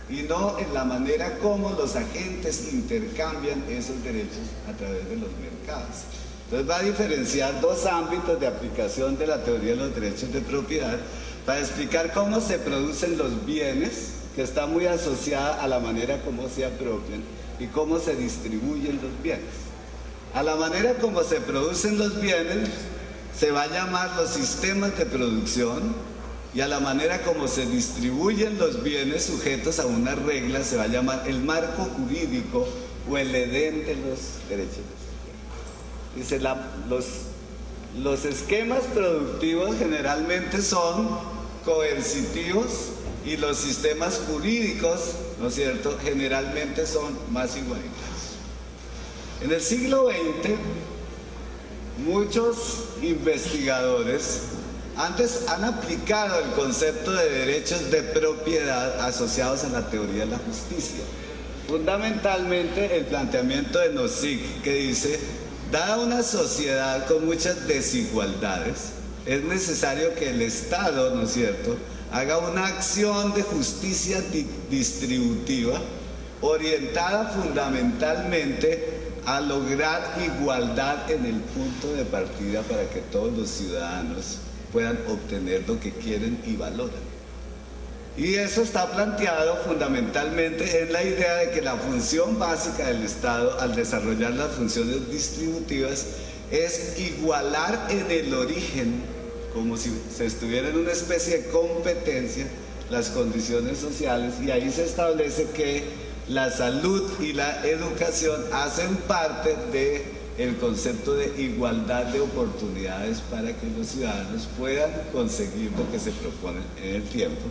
y no en la manera como los agentes intercambian esos derechos a través de los mercados. Entonces va a diferenciar dos ámbitos de aplicación de la teoría de los derechos de propiedad para explicar cómo se producen los bienes, que está muy asociada a la manera como se apropian, y cómo se distribuyen los bienes. A la manera como se producen los bienes se va a llamar los sistemas de producción, y a la manera como se distribuyen los bienes sujetos a una regla se va a llamar el marco jurídico o el edén de los derechos de propiedad. Dice, los esquemas productivos generalmente son coercitivos y los sistemas jurídicos, ¿no es cierto?, generalmente son más igualitarios. En el siglo XX, muchos investigadores antes han aplicado el concepto de derechos de propiedad asociados a la teoría de la justicia. Fundamentalmente el planteamiento de Nozick, que dice, dada una sociedad con muchas desigualdades, es necesario que el Estado, ¿no es cierto?, haga una acción de justicia distributiva orientada fundamentalmente a lograr igualdad en el punto de partida para que todos los ciudadanos puedan obtener lo que quieren y valoran. Y eso está planteado fundamentalmente en la idea de que la función básica del Estado al desarrollar las funciones distributivas es igualar en el origen, como si se estuviera en una especie de competencia, las condiciones sociales, y ahí se establece que la salud y la educación hacen parte del concepto de igualdad de oportunidades para que los ciudadanos puedan conseguir lo que se proponen en el tiempo.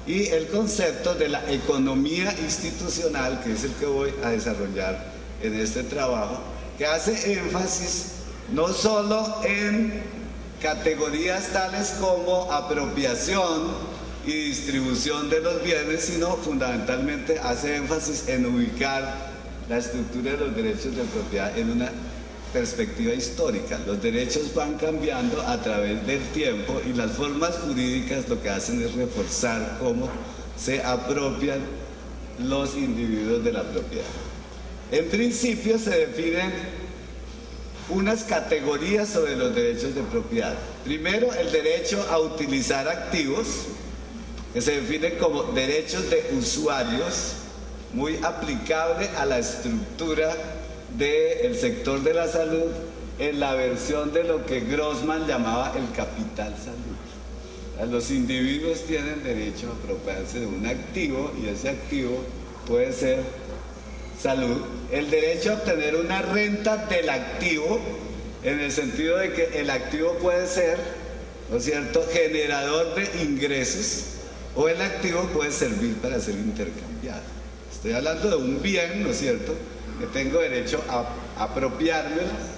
Y el concepto de la economía institucional, que es el que voy a desarrollar en este trabajo, que hace énfasis no solo en categorías tales como apropiación y distribución de los bienes, sino fundamentalmente hace énfasis en ubicar la estructura de los derechos de propiedad en una perspectiva histórica. Los derechos van cambiando a través del tiempo y las formas jurídicas lo que hacen es reforzar cómo se apropian los individuos de la propiedad. En principio se definen unas categorías sobre los derechos de propiedad. Primero, el derecho a utilizar activos, que se define como derechos de usuarios, muy aplicable a la estructura del sector de la salud en la versión de lo que Grossman llamaba el capital salud. Los individuos tienen derecho a apropiarse de un activo y ese activo puede ser salud. El derecho a obtener una renta del activo, en el sentido de que el activo puede ser, ¿no es cierto?, generador de ingresos, o el activo puede servir para ser intercambiado. Estoy hablando de un bien, ¿no es cierto?, que tengo derecho a apropiármelo,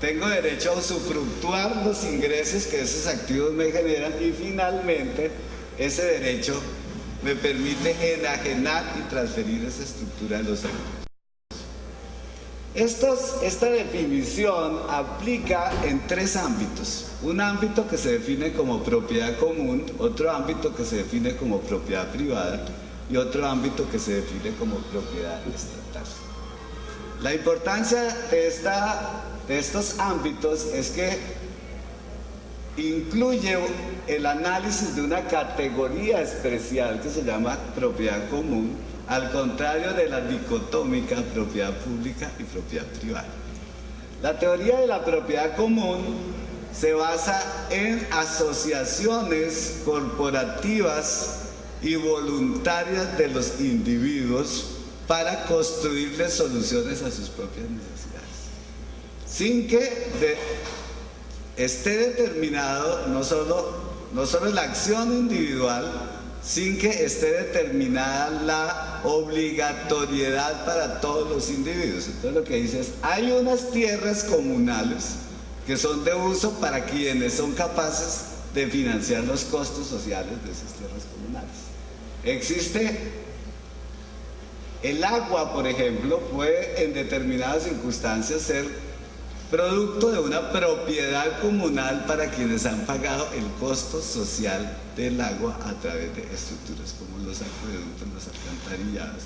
tengo derecho a usufructuar los ingresos que esos activos me generan y finalmente ese derecho me permite enajenar y transferir esa estructura de los activos. Esta definición aplica en tres ámbitos. Un ámbito que se define como propiedad común, otro ámbito que se define como propiedad privada y otro ámbito que se define como propiedad estatal. La importancia de estos ámbitos es que incluye el análisis de una categoría especial que se llama propiedad común, al contrario de la dicotómica propiedad pública y propiedad privada. La teoría de la propiedad común se basa en asociaciones corporativas y voluntarias de los individuos para construirles soluciones a sus propias necesidades, sin que esté determinado no solo la acción individual, sin que esté determinada la obligatoriedad para todos los individuos. Entonces lo que dice es, hay unas tierras comunales que son de uso para quienes son capaces de financiar los costos sociales de esas tierras comunales. Existe el agua, por ejemplo, puede en determinadas circunstancias ser producto de una propiedad comunal para quienes han pagado el costo social del agua a través de estructuras como los acueductos, los alcantarillados,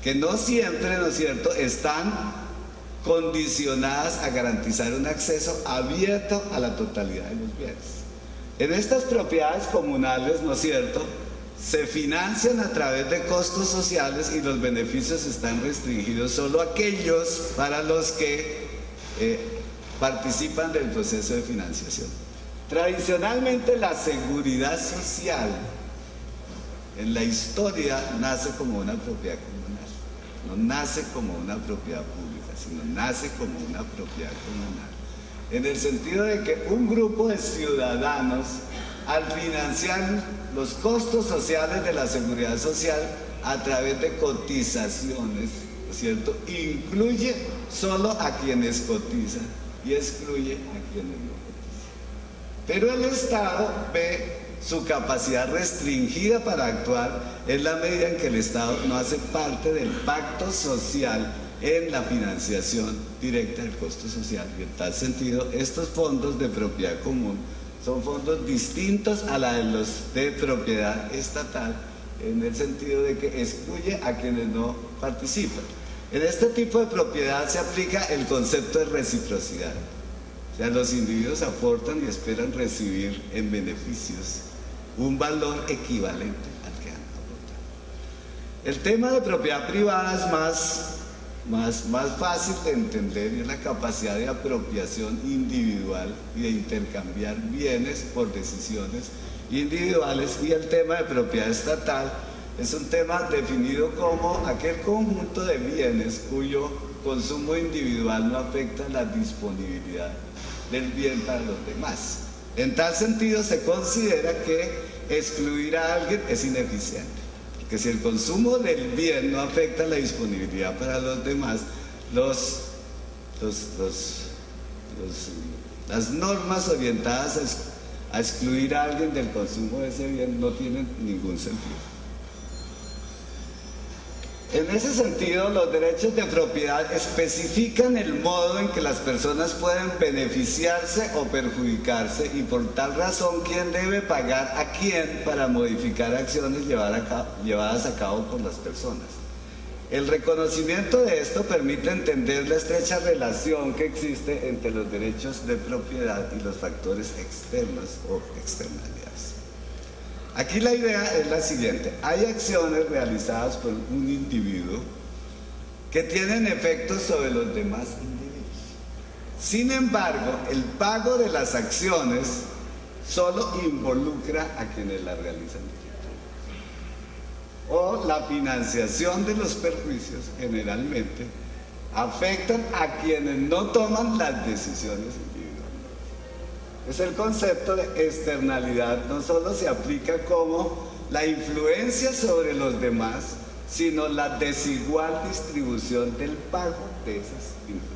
que no siempre, ¿no es cierto?, están condicionadas a garantizar un acceso abierto a la totalidad de los bienes. En estas propiedades comunales, ¿no es cierto?, se financian a través de costos sociales y los beneficios están restringidos solo a aquellos para los que participan del proceso de financiación. Tradicionalmente la seguridad social en la historia nace como una propiedad comunal, no nace como una propiedad pública, sino nace como una propiedad comunal, en el sentido de que un grupo de ciudadanos, al financiar los costos sociales de la seguridad social a través de cotizaciones, ¿no es cierto?, incluye solo a quienes cotizan y excluye a quienes no cotizan. Pero el Estado ve su capacidad restringida para actuar en la medida en que el Estado no hace parte del pacto social en la financiación directa del costo social. Y en tal sentido, estos fondos de propiedad común son fondos distintos a los de propiedad estatal, en el sentido de que excluye a quienes no participan. En este tipo de propiedad se aplica el concepto de reciprocidad. O sea, los individuos aportan y esperan recibir en beneficios un valor equivalente al que han aportado. El tema de propiedad privada es más fácil de entender, y es la capacidad de apropiación individual y de intercambiar bienes por decisiones individuales, y el tema de propiedad estatal es un tema definido como aquel conjunto de bienes cuyo consumo individual no afecta la disponibilidad del bien para los demás. En tal sentido se considera que excluir a alguien es ineficiente, porque si el consumo del bien no afecta la disponibilidad para los demás, las normas orientadas a excluir a alguien del consumo de ese bien no tienen ningún sentido. En ese sentido, los derechos de propiedad especifican el modo en que las personas pueden beneficiarse o perjudicarse, y por tal razón quién debe pagar a quién para modificar acciones llevadas a cabo por las personas. El reconocimiento de esto permite entender la estrecha relación que existe entre los derechos de propiedad y los factores externos o externalidades. Aquí la idea es la siguiente: hay acciones realizadas por un individuo que tienen efectos sobre los demás individuos. Sin embargo, el pago de las acciones solo involucra a quienes la realizan. O la financiación de los perjuicios generalmente afectan a quienes no toman las decisiones individuales. Es el concepto de externalidad, no solo se aplica como la influencia sobre los demás, sino la desigual distribución del pago de esas influencias.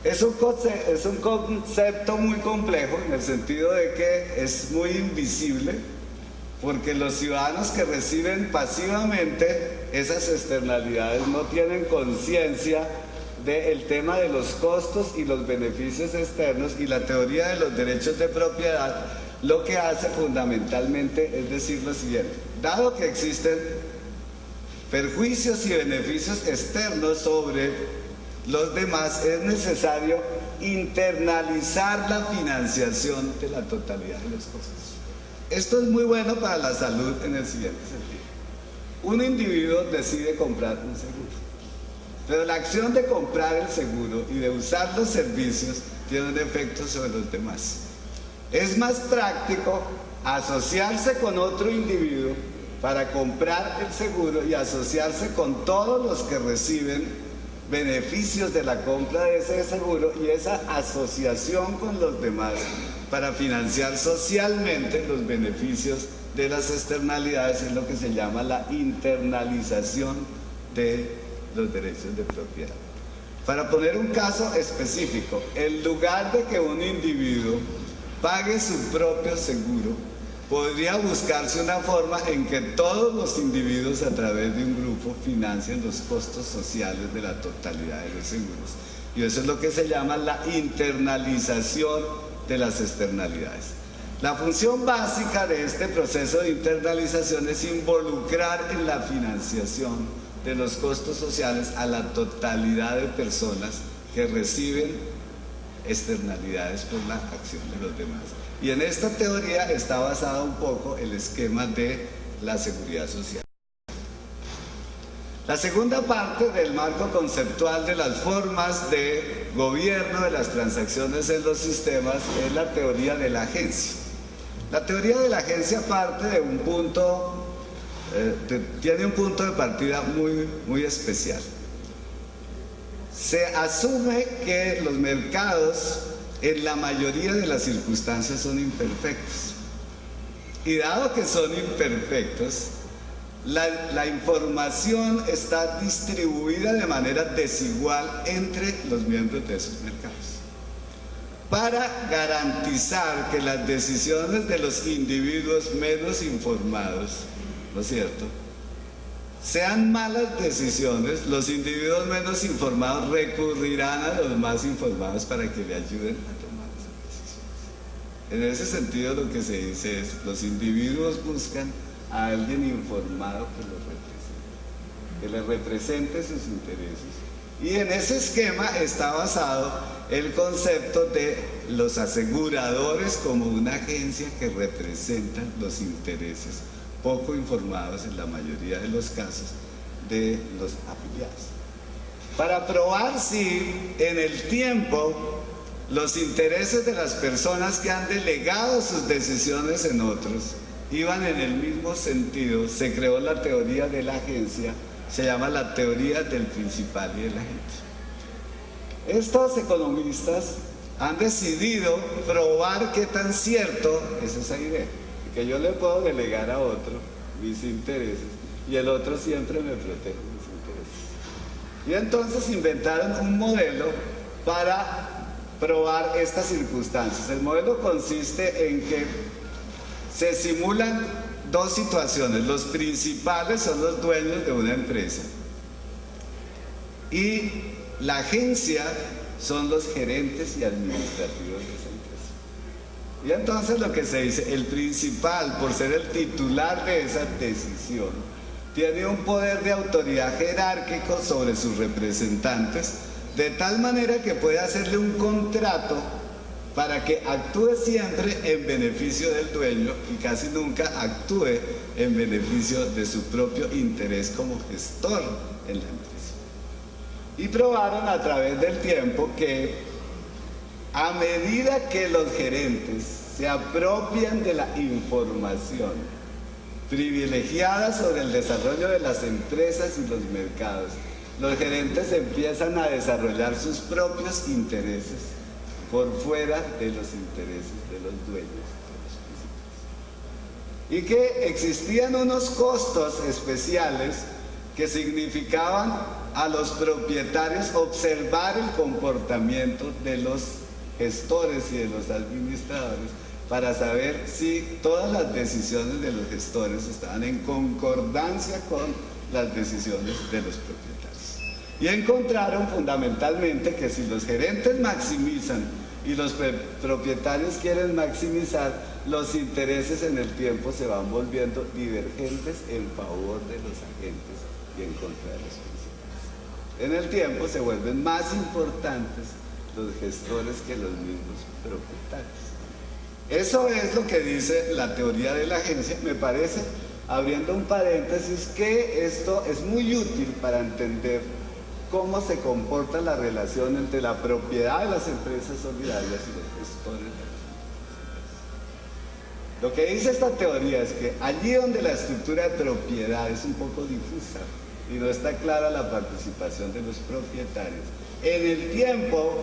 Es un concepto muy complejo en el sentido de que es muy invisible, porque los ciudadanos que reciben pasivamente esas externalidades no tienen conciencia del tema de los costos y los beneficios externos, y la teoría de los derechos de propiedad lo que hace fundamentalmente es decir lo siguiente: dado que existen perjuicios y beneficios externos sobre los demás, es necesario internalizar la financiación de la totalidad de los costos. Esto es muy bueno para la salud en el siguiente sentido. Un individuo decide comprar un seguro, pero la acción de comprar el seguro y de usar los servicios tiene un efecto sobre los demás. Es más práctico asociarse con otro individuo para comprar el seguro y asociarse con todos los que reciben beneficios de la compra de ese seguro, y esa asociación con los demás para financiar socialmente los beneficios de las externalidades es lo que se llama la internalización de los derechos de propiedad. Para poner un caso específico, en lugar de que un individuo pague su propio seguro, podría buscarse una forma en que todos los individuos a través de un grupo financien los costos sociales de la totalidad de los seguros. Y eso es lo que se llama la internalización de las externalidades. La función básica de este proceso de internalización es involucrar en la financiación de los costos sociales a la totalidad de personas que reciben externalidades por la acción de los demás. Y en esta teoría está basado un poco el esquema de la seguridad social. La segunda parte del marco conceptual de las formas de gobierno de las transacciones en los sistemas es la teoría de la agencia. La teoría de la agencia parte de un punto, tiene un punto de partida muy especial. Se asume que los mercados en la mayoría de las circunstancias son imperfectos. Y dado que son imperfectos, la información está distribuida de manera desigual entre los miembros de esos mercados. Para garantizar que las decisiones de los individuos menos informados, ¿no es cierto?, sean malas decisiones, los individuos menos informados recurrirán a los más informados para que le ayuden a tomar esas decisiones. En ese sentido, lo que se dice es: los individuos buscan a alguien informado que les represente sus intereses. Y en ese esquema está basado el concepto de los aseguradores como una agencia que representa los intereses poco informados en la mayoría de los casos de los afiliados. Para probar si en el tiempo los intereses de las personas que han delegado sus decisiones en otros iban en el mismo sentido, se creó la teoría de la agencia, se llama la teoría del principal y del agente. Estos economistas han decidido probar qué tan cierto es esa idea, que yo le puedo delegar a otro mis intereses y el otro siempre me protege mis intereses. Y entonces inventaron un modelo para probar estas circunstancias. El modelo consiste en que se simulan dos situaciones. Los principales son los dueños de una empresa y la agencia son los gerentes y administrativos de esa empresa. Y entonces lo que se dice, el principal, por ser el titular de esa decisión, tiene un poder de autoridad jerárquico sobre sus representantes, de tal manera que puede hacerle un contrato para que actúe siempre en beneficio del dueño y casi nunca actúe en beneficio de su propio interés como gestor en la empresa. Y probaron a través del tiempo que a medida que los gerentes se apropian de la información privilegiada sobre el desarrollo de las empresas y los mercados, los gerentes empiezan a desarrollar sus propios intereses por fuera de los intereses de los dueños, de los principales. Y que existían unos costos especiales que significaban a los propietarios observar el comportamiento de los gestores y de los administradores para saber si todas las decisiones de los gestores estaban en concordancia con las decisiones de los propietarios. Y encontraron fundamentalmente que si los gerentes maximizan y los propietarios quieren maximizar, los intereses en el tiempo se van volviendo divergentes en favor de los agentes y en contra de los principales. En el tiempo se vuelven más importantes los gestores que los mismos propietarios. Eso es lo que dice la teoría de la agencia. Me parece, abriendo un paréntesis, que esto es muy útil para entender cómo se comporta la relación entre la propiedad de las empresas solidarias y los gestores de las empresas. Lo que dice esta teoría es que allí donde la estructura de propiedad es un poco difusa y no está clara la participación de los propietarios, en el tiempo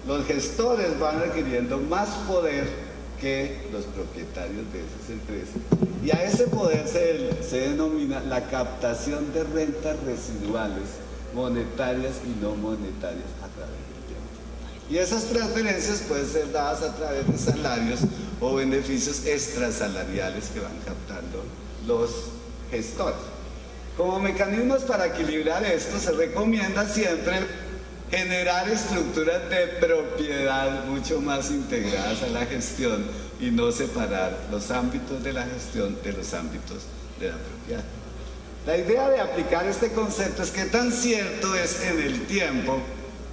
los gestores van adquiriendo más poder que los propietarios de esas empresas. Y a ese poder se denomina la captación de rentas residuales monetarias y no monetarias a través del tiempo. Y esas transferencias pueden ser dadas a través de salarios o beneficios extrasalariales que van captando los gestores. Como mecanismos para equilibrar esto, se recomienda siempre generar estructuras de propiedad mucho más integradas a la gestión y no separar los ámbitos de la gestión de los ámbitos de la propiedad. La idea de aplicar este concepto es que tan cierto es en el tiempo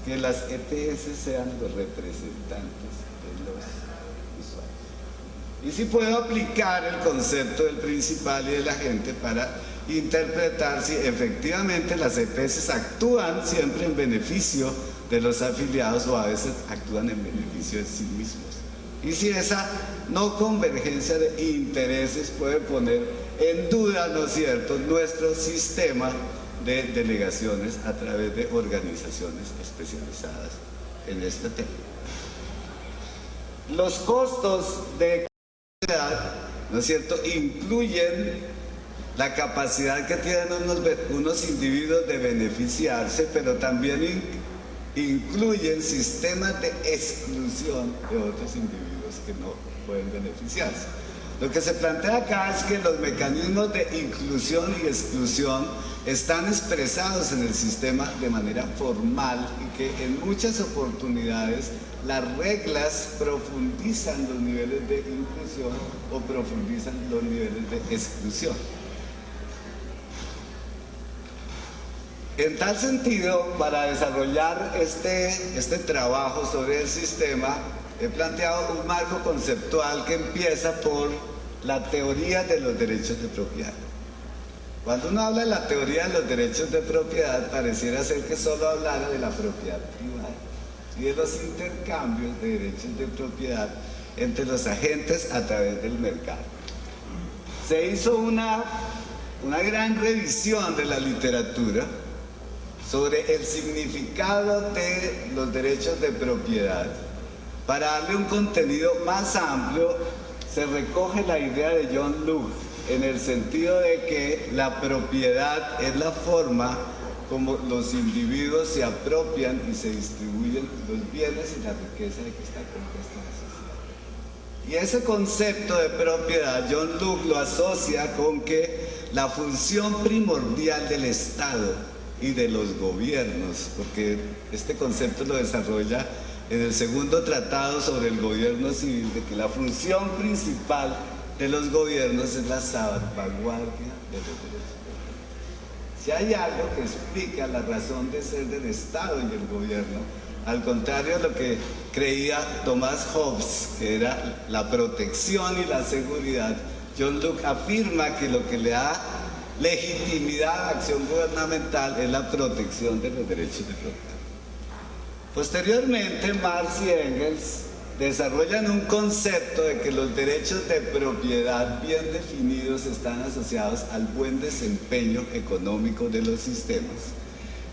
que las EPS sean los representantes de los usuarios. Y si puedo aplicar el concepto del principal y del agente para interpretar si efectivamente las EPS actúan siempre en beneficio de los afiliados o a veces actúan en beneficio de sí mismos. Y si esa no convergencia de intereses puede poner en duda, ¿no es cierto?, nuestro sistema de delegaciones a través de organizaciones especializadas en este tema. Los costos de capacidad, ¿no es cierto?, incluyen la capacidad que tienen unos individuos de beneficiarse, pero también incluyen sistemas de exclusión de otros individuos que no pueden beneficiarse. Lo que se plantea acá es que los mecanismos de inclusión y exclusión están expresados en el sistema de manera formal y que en muchas oportunidades las reglas profundizan los niveles de inclusión o profundizan los niveles de exclusión. En tal sentido, para desarrollar este trabajo sobre el sistema, he planteado un marco conceptual que empieza por la teoría de los derechos de propiedad. Cuando uno habla de la teoría de los derechos de propiedad, pareciera ser que solo hablara de la propiedad privada y de los intercambios de derechos de propiedad entre los agentes a través del mercado. Se hizo una gran revisión de la literatura sobre el significado de los derechos de propiedad. Para darle un contenido más amplio, se recoge la idea de John Locke en el sentido de que la propiedad es la forma como los individuos se apropian y se distribuyen los bienes y la riqueza de que está compuesta la sociedad. Y ese concepto de propiedad, John Locke lo asocia con que la función primordial del Estado y de los gobiernos, porque este concepto lo desarrolla en el segundo tratado sobre el gobierno civil, de que la función principal de los gobiernos es la salvaguardia de los derechos. Si hay algo que explica la razón de ser del Estado y el gobierno, al contrario de lo que creía Thomas Hobbes, que era la protección y la seguridad, John Locke afirma que lo que le da legitimidad a la acción gubernamental es la protección de los derechos de propiedad. Posteriormente, Marx y Engels desarrollan un concepto de que los derechos de propiedad bien definidos están asociados al buen desempeño económico de los sistemas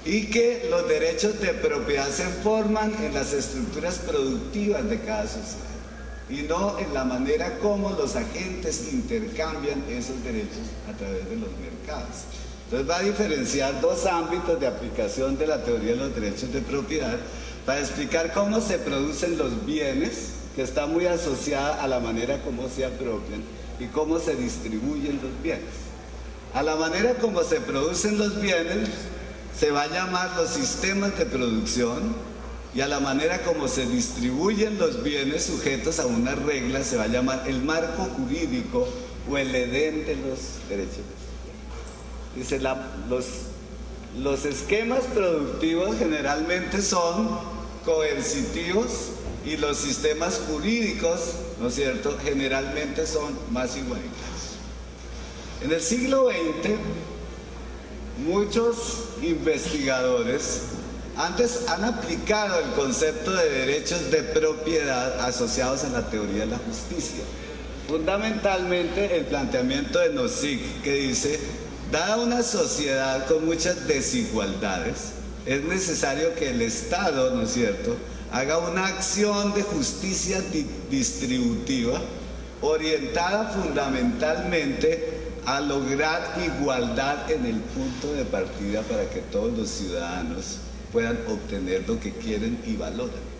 y que los derechos de propiedad se forman en las estructuras productivas de cada sociedad y no en la manera como los agentes intercambian esos derechos a través de los mercados. Entonces va a diferenciar dos ámbitos de aplicación de la teoría de los derechos de propiedad para explicar cómo se producen los bienes, que está muy asociada a la manera como se apropian y cómo se distribuyen los bienes. A la manera como se producen los bienes se va a llamar los sistemas de producción y a la manera como se distribuyen los bienes sujetos a una regla se va a llamar el marco jurídico o el edén de los derechos. Dice, los esquemas productivos generalmente son coercitivos y los sistemas jurídicos, ¿no es cierto?, generalmente son más igualitarios. En el siglo XX, muchos investigadores antes han aplicado el concepto de derechos de propiedad asociados a la teoría de la justicia. Fundamentalmente el planteamiento de Nozick, que dice, dada una sociedad con muchas desigualdades, es necesario que el Estado, ¿no es cierto?, haga una acción de justicia distributiva orientada fundamentalmente a lograr igualdad en el punto de partida para que todos los ciudadanos puedan obtener lo que quieren y valoran.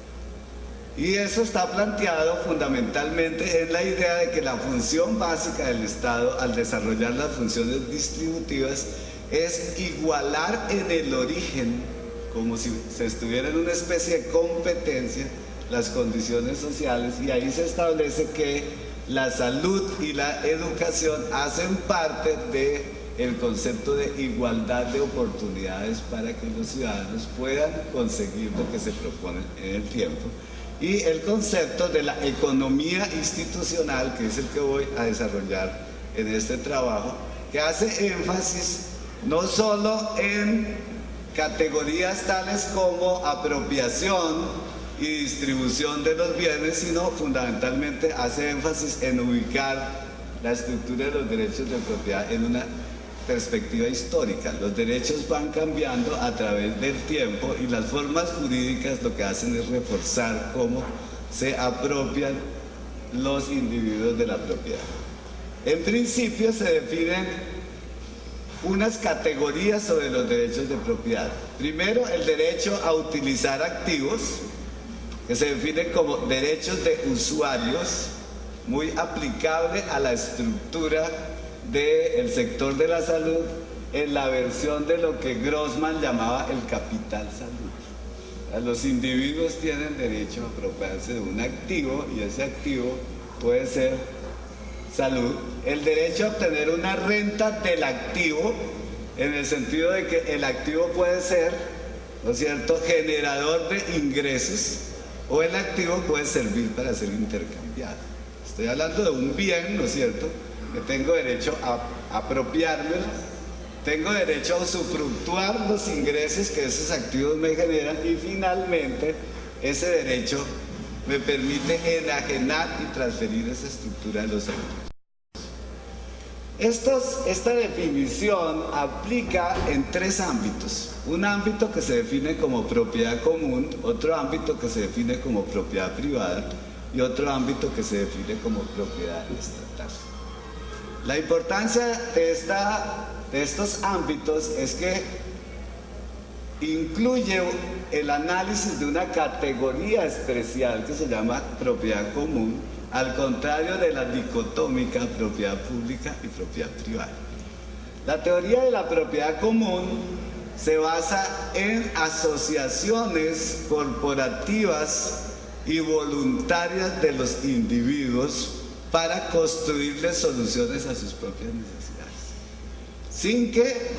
Y eso está planteado fundamentalmente en la idea de que la función básica del Estado al desarrollar las funciones distributivas es igualar en el origen, como si se estuviera en una especie de competencia, las condiciones sociales, y ahí se establece que la salud y la educación hacen parte del concepto de igualdad de oportunidades para que los ciudadanos puedan conseguir lo que se proponen en el tiempo. Y el concepto de la economía institucional, que es el que voy a desarrollar en este trabajo, que hace énfasis no solo en categorías tales como apropiación y distribución de los bienes, sino fundamentalmente hace énfasis en ubicar la estructura de los derechos de propiedad en una perspectiva histórica. Los derechos van cambiando a través del tiempo y las formas jurídicas lo que hacen es reforzar cómo se apropian los individuos de la propiedad. En principio se definen unas categorías sobre los derechos de propiedad. Primero, el derecho a utilizar activos, que se define como derechos de usuarios, muy aplicable a la estructura del sector de la salud en la versión de lo que Grossman llamaba el capital salud. Los individuos tienen derecho a apropiarse de un activo y ese activo puede ser salud, el derecho a obtener una renta del activo, en el sentido de que el activo puede ser, ¿no es cierto?, generador de ingresos, o el activo puede servir para ser intercambiado. Estoy hablando de un bien, ¿no es cierto?, que tengo derecho a apropiarme, tengo derecho a usufructuar los ingresos que esos activos me generan y finalmente ese derecho me permite enajenar y transferir esa estructura de los activos. Esta definición aplica en tres ámbitos. Un ámbito que se define como propiedad común, otro ámbito que se define como propiedad privada y otro ámbito que se define como propiedad estatal. La importancia de estos ámbitos es que incluye el análisis de una categoría especial que se llama propiedad común, al contrario de la dicotómica propiedad pública y propiedad privada. La teoría de la propiedad común se basa en asociaciones corporativas y voluntarias de los individuos para construirles soluciones a sus propias necesidades, sin que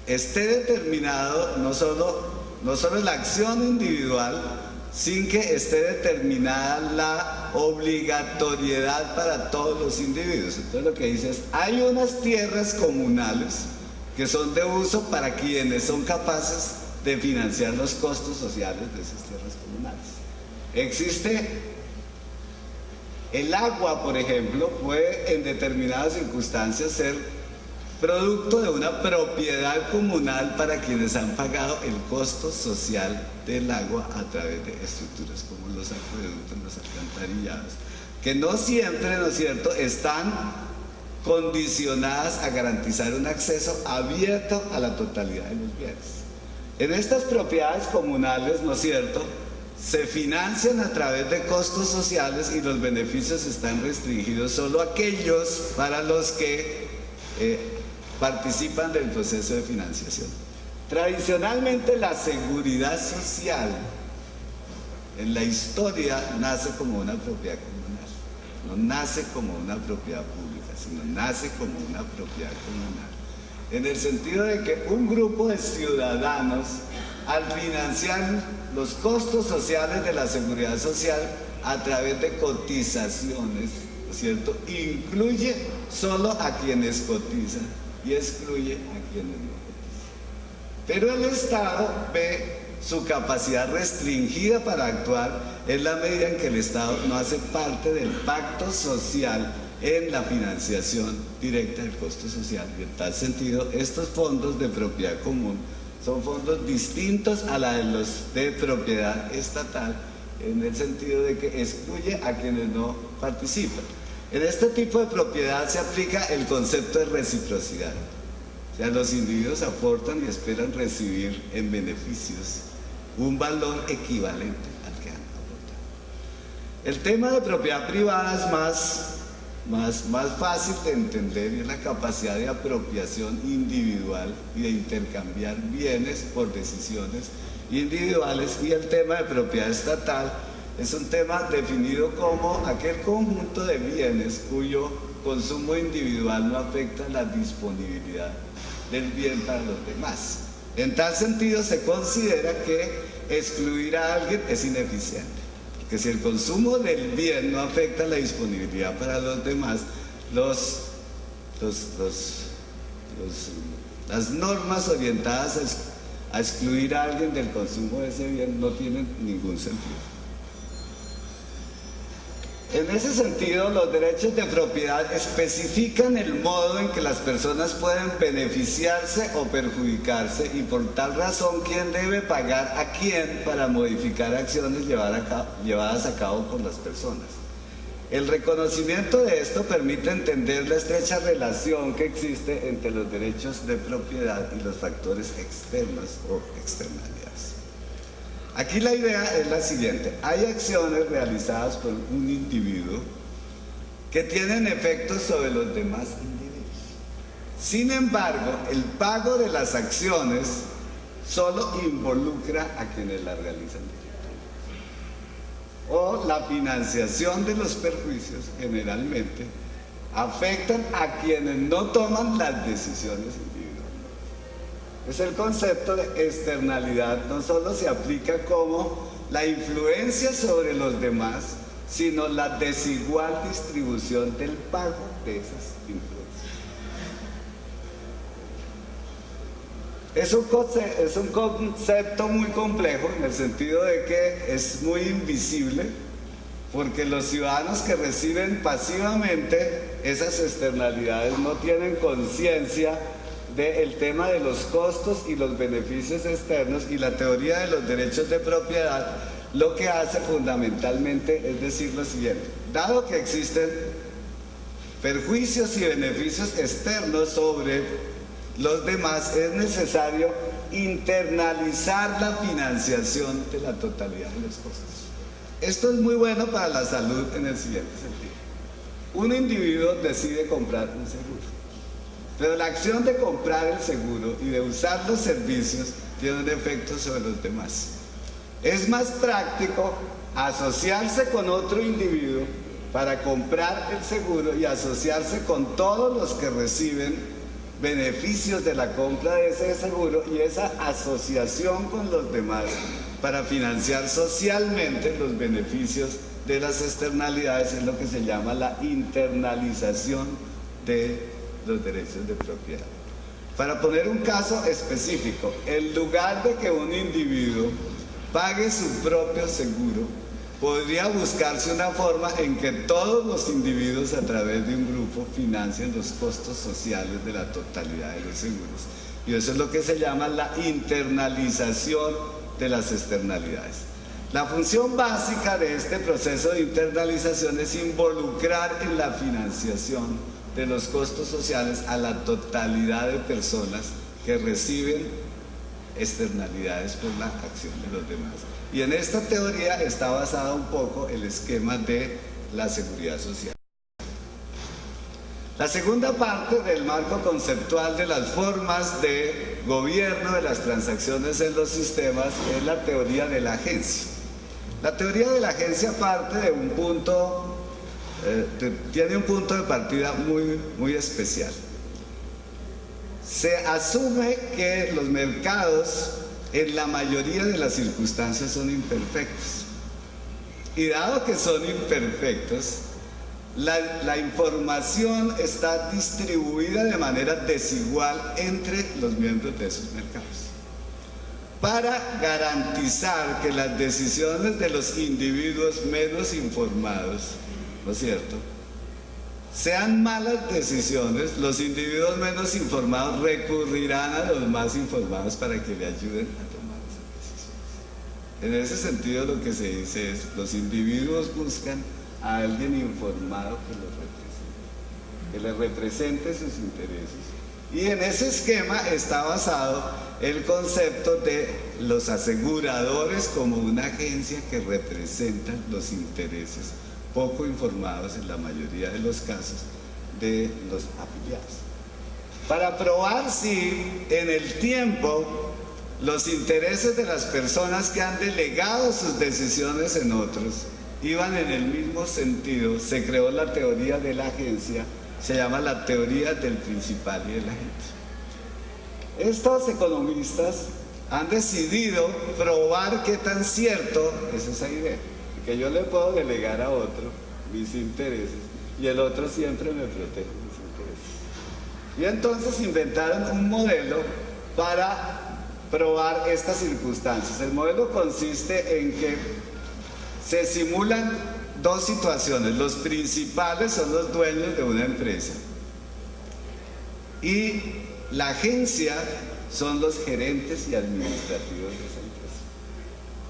esté determinado no solo la acción individual, sin que esté determinada la obligatoriedad para todos los individuos. Entonces lo que dice es, hay unas tierras comunales que son de uso para quienes son capaces de financiar los costos sociales de esas tierras comunales. Existe el agua, por ejemplo, puede en determinadas circunstancias ser producto de una propiedad comunal para quienes han pagado el costo social del agua a través de estructuras como los acueductos, los alcantarillados, que no siempre, ¿no es cierto?, están condicionadas a garantizar un acceso abierto a la totalidad de los bienes. En estas propiedades comunales, ¿no es cierto?, se financian a través de costos sociales y los beneficios están restringidos solo a aquellos para los que participan del proceso de financiación. Tradicionalmente la seguridad social en la historia nace como una propiedad comunal, no nace como una propiedad pública, sino nace como una propiedad comunal, en el sentido de que un grupo de ciudadanos, al financiar los costos sociales de la seguridad social a través de cotizaciones, ¿no es cierto?, incluye solo a quienes cotizan y excluye a quienes no cotizan. Pero el Estado ve su capacidad restringida para actuar en la medida en que el Estado no hace parte del pacto social en la financiación directa del costo social. Y en tal sentido, estos fondos de propiedad común son fondos distintos a los de propiedad estatal, en el sentido de que excluye a quienes no participan. En este tipo de propiedad se aplica el concepto de reciprocidad. O sea, los individuos aportan y esperan recibir en beneficios un valor equivalente al que han aportado. El tema de propiedad privada es más fácil de entender, y es la capacidad de apropiación individual y de intercambiar bienes por decisiones individuales. Y el tema de propiedad estatal es un tema definido como aquel conjunto de bienes cuyo consumo individual no afecta la disponibilidad del bien para los demás. En tal sentido, se considera que excluir a alguien es ineficiente, porque si el consumo del bien no afecta la disponibilidad para los demás, las normas orientadas a excluir a alguien del consumo de ese bien no tienen ningún sentido. En ese sentido, los derechos de propiedad especifican el modo en que las personas pueden beneficiarse o perjudicarse, y por tal razón quién debe pagar a quién para modificar acciones llevadas a cabo por las personas. El reconocimiento de esto permite entender la estrecha relación que existe entre los derechos de propiedad y los factores externos o externalidades. Aquí la idea es la siguiente: hay acciones realizadas por un individuo que tienen efectos sobre los demás individuos. Sin embargo, el pago de las acciones solo involucra a quienes las realizan directamente. O la financiación de los perjuicios generalmente afectan a quienes no toman las decisiones individuales. Es el concepto de externalidad, no solo se aplica como la influencia sobre los demás, sino la desigual distribución del pago de esas influencias. Es un concepto muy complejo, en el sentido de que es muy invisible, porque los ciudadanos que reciben pasivamente esas externalidades no tienen conciencia del tema de los costos y los beneficios externos, y la teoría de los derechos de propiedad lo que hace fundamentalmente es decir lo siguiente: dado que existen perjuicios y beneficios externos sobre los demás, es necesario internalizar la financiación de la totalidad de los costos. Esto es muy bueno para la salud en el siguiente sentido: un individuo decide comprar un seguro, pero la acción de comprar el seguro y de usar los servicios tiene un efecto sobre los demás. Es más práctico asociarse con otro individuo para comprar el seguro y asociarse con todos los que reciben beneficios de la compra de ese seguro, y esa asociación con los demás para financiar socialmente los beneficios de las externalidades es lo que se llama la internalización de los derechos de propiedad. Para poner un caso específico, en lugar de que un individuo pague su propio seguro, podría buscarse una forma en que todos los individuos a través de un grupo financien los costos sociales de la totalidad de los seguros. Y eso es lo que se llama la internalización de las externalidades. La función básica de este proceso de internalización es involucrar en la financiación de los costos sociales a la totalidad de personas que reciben externalidades por la acción de los demás. Y en esta teoría está basado un poco el esquema de la seguridad social. La segunda parte del marco conceptual de las formas de gobierno de las transacciones en los sistemas es la teoría de la agencia. La teoría de la agencia parte de un punto, tiene un punto de partida muy especial. Se asume que los mercados en la mayoría de las circunstancias son imperfectos. Y dado que son imperfectos, la información está distribuida de manera desigual entre los miembros de esos mercados, para garantizar que las decisiones de los individuos menos informados, ¿no es cierto?, sean malas decisiones. Los individuos menos informados recurrirán a los más informados para que le ayuden a tomar esas decisiones. En ese sentido, lo que se dice es: los individuos buscan a alguien informado que les represente sus intereses. Y en ese esquema está basado el concepto de los aseguradores como una agencia que representa los intereses poco informados en la mayoría de los casos de los afiliados. Para probar si en el tiempo los intereses de las personas que han delegado sus decisiones en otros iban en el mismo sentido, se creó la teoría de la agencia, se llama la teoría del principal y del agente. Estos economistas han decidido probar qué tan cierto es esa idea, que yo le puedo delegar a otro mis intereses y el otro siempre me protege mis intereses. Y entonces inventaron un modelo para probar estas circunstancias. El modelo consiste en que se simulan dos situaciones. Los principales son los dueños de una empresa y la agencia son los gerentes y administrativos de esa empresa.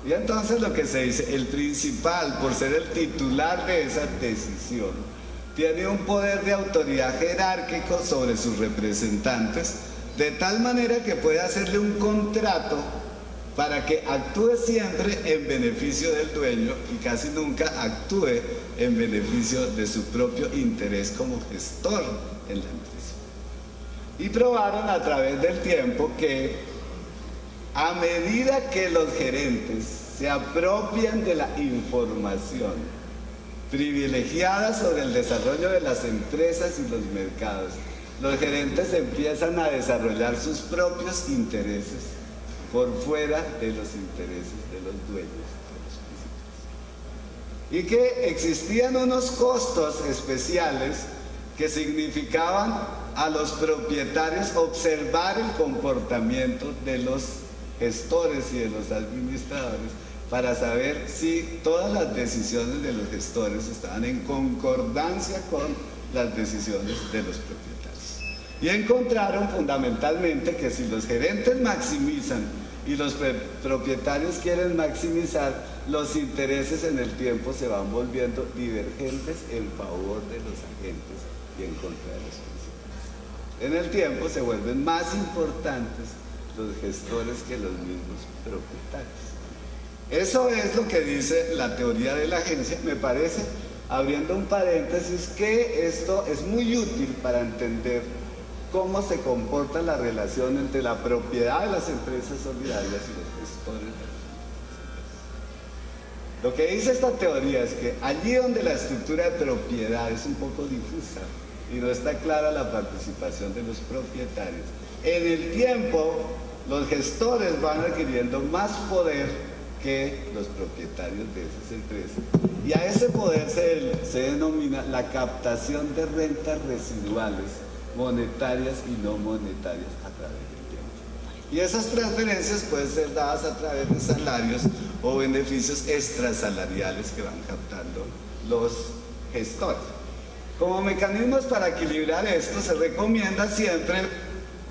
Y entonces lo que se dice, el principal, por ser el titular de esa decisión, tiene un poder de autoridad jerárquico sobre sus representantes, de tal manera que puede hacerle un contrato para que actúe siempre en beneficio del dueño y casi nunca actúe en beneficio de su propio interés como gestor en la empresa. Y probaron a través del tiempo que a medida que los gerentes se apropian de la información privilegiada sobre el desarrollo de las empresas y los mercados, los gerentes empiezan a desarrollar sus propios intereses por fuera de los intereses de los dueños de los principales. Y que existían unos costos especiales que significaban a los propietarios observar el comportamiento de los gestores y de los administradores para saber si todas las decisiones de los gestores estaban en concordancia con las decisiones de los propietarios. Y encontraron fundamentalmente que si los gerentes maximizan y los propietarios quieren maximizar, los intereses en el tiempo se van volviendo divergentes en favor de los agentes y en contra de los principales. En el tiempo se vuelven más importantes los gestores que los mismos propietarios. Eso es lo que dice la teoría de la agencia. Me parece, abriendo un paréntesis, que esto es muy útil para entender cómo se comporta la relación entre la propiedad de las empresas solidarias y los gestores de las empresas. Lo que dice esta teoría es que allí donde la estructura de propiedad es un poco difusa y no está clara la participación de los propietarios, en el tiempo los gestores van adquiriendo más poder que los propietarios de esas empresas. Y a ese poder se denomina la captación de rentas residuales monetarias y no monetarias a través del tiempo. Y esas transferencias pueden ser dadas a través de salarios o beneficios extrasalariales que van captando los gestores. Como mecanismos para equilibrar esto, se recomienda siempre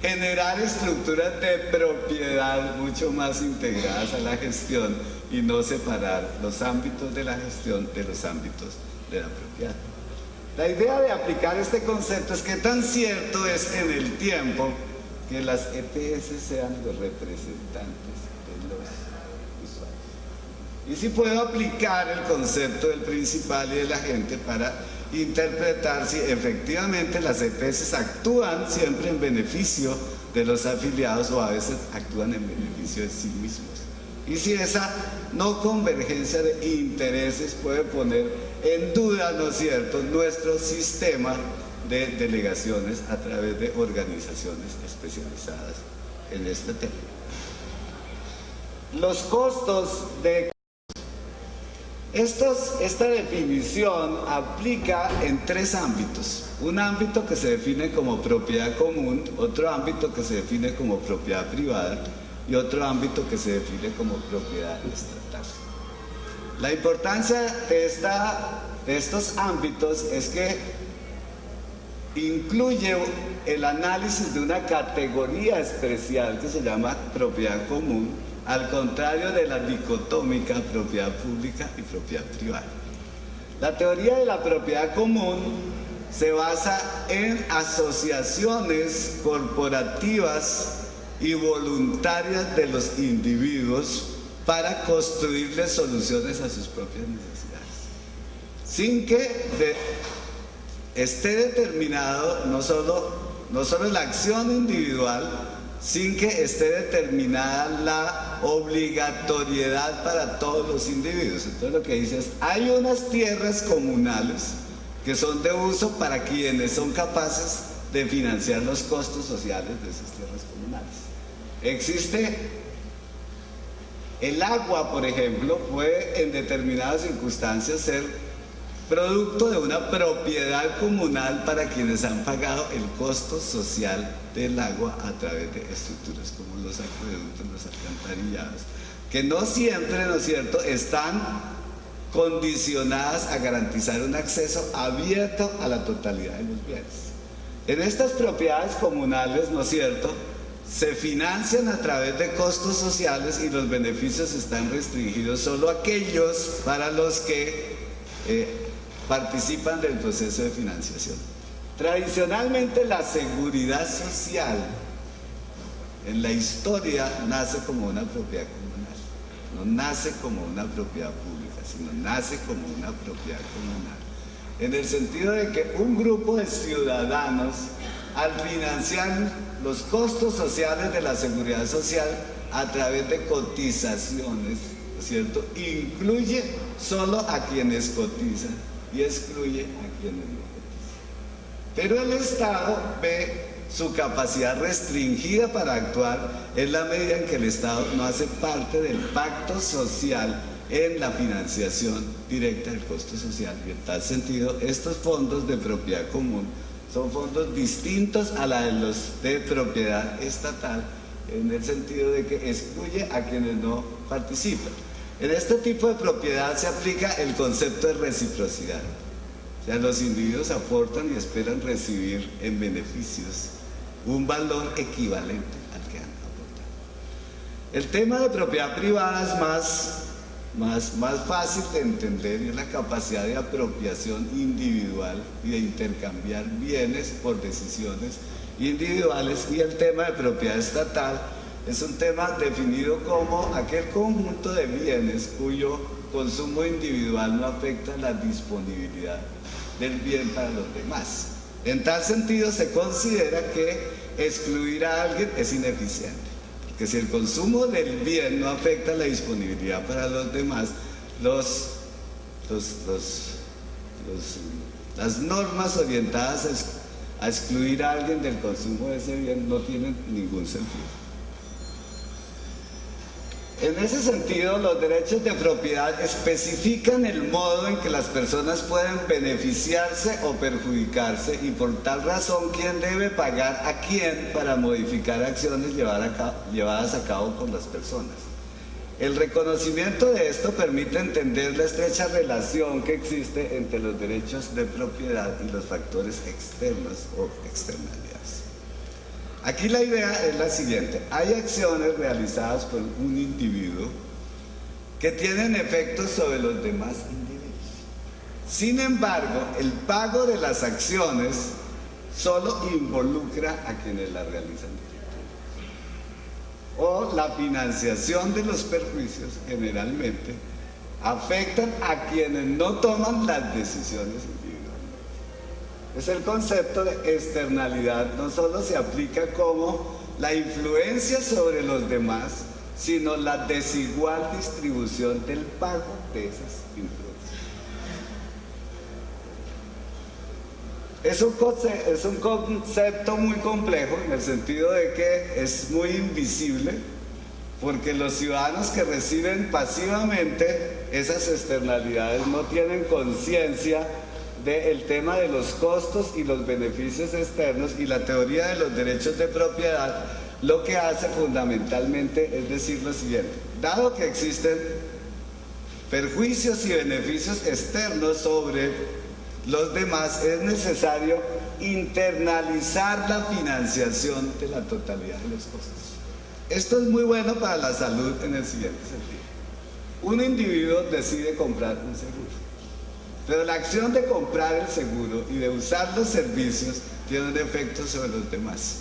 generar estructuras de propiedad mucho más integradas a la gestión y no separar los ámbitos de la gestión de los ámbitos de la propiedad. La idea de aplicar este concepto es que tan cierto es en el tiempo que las EPS sean los representantes de los usuarios. Y si puedo aplicar el concepto del principal y del agente para interpretar si efectivamente las EPS actúan siempre en beneficio de los afiliados o a veces actúan en beneficio de sí mismos. Y si esa no convergencia de intereses puede poner en duda, ¿no es cierto?, nuestro sistema de delegaciones a través de organizaciones especializadas en este tema. Los costos de... Esta definición aplica en tres ámbitos. Un ámbito que se define como propiedad común, otro ámbito que se define como propiedad privada y otro ámbito que se define como propiedad estatal. La importancia de estos ámbitos es que incluye el análisis de una categoría especial que se llama propiedad común, al contrario de la dicotómica propiedad pública y propiedad privada. La teoría de la propiedad común se basa en asociaciones corporativas y voluntarias de los individuos para construirles soluciones a sus propias necesidades, sin que esté determinado no solo la acción individual, sin que esté determinada la obligatoriedad para todos los individuos. Entonces lo que dice es, hay unas tierras comunales que son de uso para quienes son capaces de financiar los costos sociales de esas tierras comunales. Existe el agua, por ejemplo, puede en determinadas circunstancias ser producto de una propiedad comunal para quienes han pagado el costo social del agua a través de estructuras como los acueductos, los alcantarillados, que no siempre, ¿no es cierto?, están condicionadas a garantizar un acceso abierto a la totalidad de los bienes. En estas propiedades comunales, ¿no es cierto?, se financian a través de costos sociales y los beneficios están restringidos solo a aquellos para los que participan del proceso de financiación. Tradicionalmente la seguridad social en la historia nace como una propiedad comunal, no nace como una propiedad pública, sino nace como una propiedad comunal, en el sentido de que un grupo de ciudadanos, al financiar los costos sociales de la seguridad social a través de cotizaciones, ¿no es cierto?, incluye solo a quienes cotizan y excluye a quienes no cotizan. Pero el Estado ve su capacidad restringida para actuar en la medida en que el Estado no hace parte del pacto social en la financiación directa del costo social. Y en tal sentido, estos fondos de propiedad común son fondos distintos a los de propiedad estatal, en el sentido de que excluye a quienes no participan. En este tipo de propiedad se aplica el concepto de reciprocidad. O sea, los individuos aportan y esperan recibir en beneficios un valor equivalente al que han aportado. El tema de propiedad privada es más fácil de entender, y es la capacidad de apropiación individual y de intercambiar bienes por decisiones individuales. Y el tema de propiedad estatal es un tema definido como aquel conjunto de bienes cuyo consumo individual no afecta la disponibilidad del bien para los demás. En tal sentido, se considera que excluir a alguien es ineficiente, porque si el consumo del bien no afecta la disponibilidad para los demás, las normas orientadas a excluir a alguien del consumo de ese bien no tienen ningún sentido. En ese sentido, los derechos de propiedad especifican el modo en que las personas pueden beneficiarse o perjudicarse y por tal razón quién debe pagar a quién para modificar acciones llevadas a cabo por las personas. El reconocimiento de esto permite entender la estrecha relación que existe entre los derechos de propiedad y los factores externos o externalidades. Aquí la idea es la siguiente: hay acciones realizadas por un individuo que tienen efectos sobre los demás individuos. Sin embargo, el pago de las acciones solo involucra a quienes las realizan. O la financiación de los perjuicios generalmente afectan a quienes no toman las decisiones individualmente. Es el concepto de externalidad, no solo se aplica como la influencia sobre los demás, sino la desigual distribución del pago de esas influencias. Es un concepto muy complejo en el sentido de que es muy invisible, porque los ciudadanos que reciben pasivamente esas externalidades no tienen conciencia del tema de los costos y los beneficios externos, y la teoría de los derechos de propiedad lo que hace fundamentalmente es decir lo siguiente: dado que existen perjuicios y beneficios externos sobre los demás, es necesario internalizar la financiación de la totalidad de los costos. Esto es muy bueno para la salud en el siguiente sentido. Un individuo decide comprar un seguro, pero la acción de comprar el seguro y de usar los servicios tiene un efecto sobre los demás.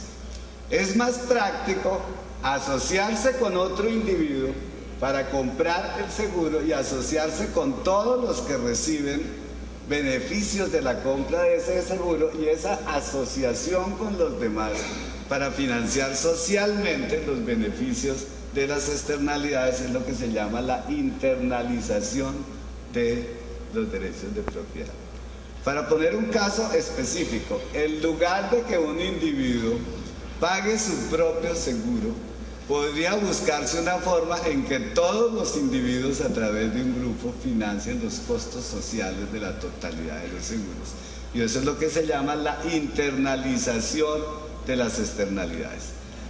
Es más práctico asociarse con otro individuo para comprar el seguro y asociarse con todos los que reciben beneficios de la compra de ese seguro, y esa asociación con los demás para financiar socialmente los beneficios de las externalidades es lo que se llama la internalización de los derechos de propiedad. Para poner un caso específico, en lugar de que un individuo pague su propio seguro, podría buscarse una forma en que todos los individuos a través de un grupo financien los costos sociales de la totalidad de los seguros. Y eso es lo que se llama la internalización de las externalidades.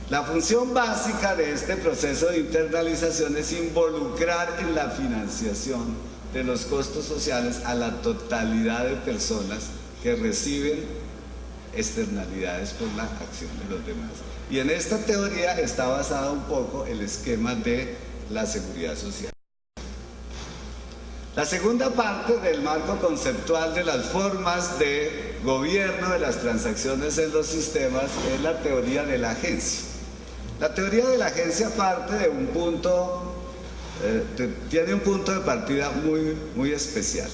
La función básica de este proceso de internalización es involucrar en la financiación de los costos sociales a la totalidad de personas que reciben externalidades por la acción de los demás. Y en esta teoría está basado un poco el esquema de la seguridad social. La segunda parte del marco conceptual de las formas de gobierno de las transacciones en los sistemas es la teoría de la agencia. La teoría de la agencia parte de un punto, tiene un punto de partida muy especial.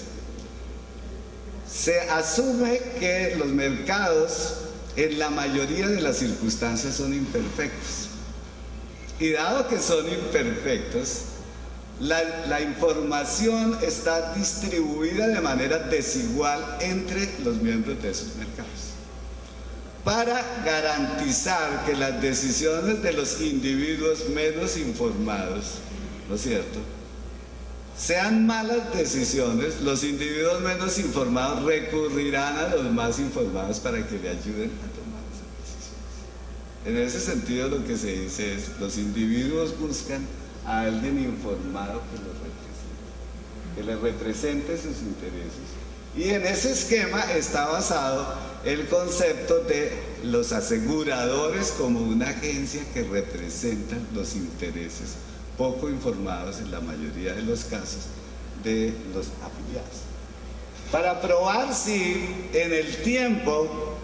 Se asume que los mercados en la mayoría de las circunstancias son imperfectos. Y dado que son imperfectos, la información está distribuida de manera desigual entre los miembros de esos mercados. Para garantizar que las decisiones de los individuos menos informados, ¿no es cierto?, sean malas decisiones, los individuos menos informados recurrirán a los más informados para que le ayuden a tomar esas decisiones. En ese sentido, lo que se dice es: los individuos buscan a alguien informado que les represente sus intereses. Y en ese esquema está basado el concepto de los aseguradores como una agencia que representa los intereses poco informados en la mayoría de los casos de los afiliados. Para probar si en el tiempo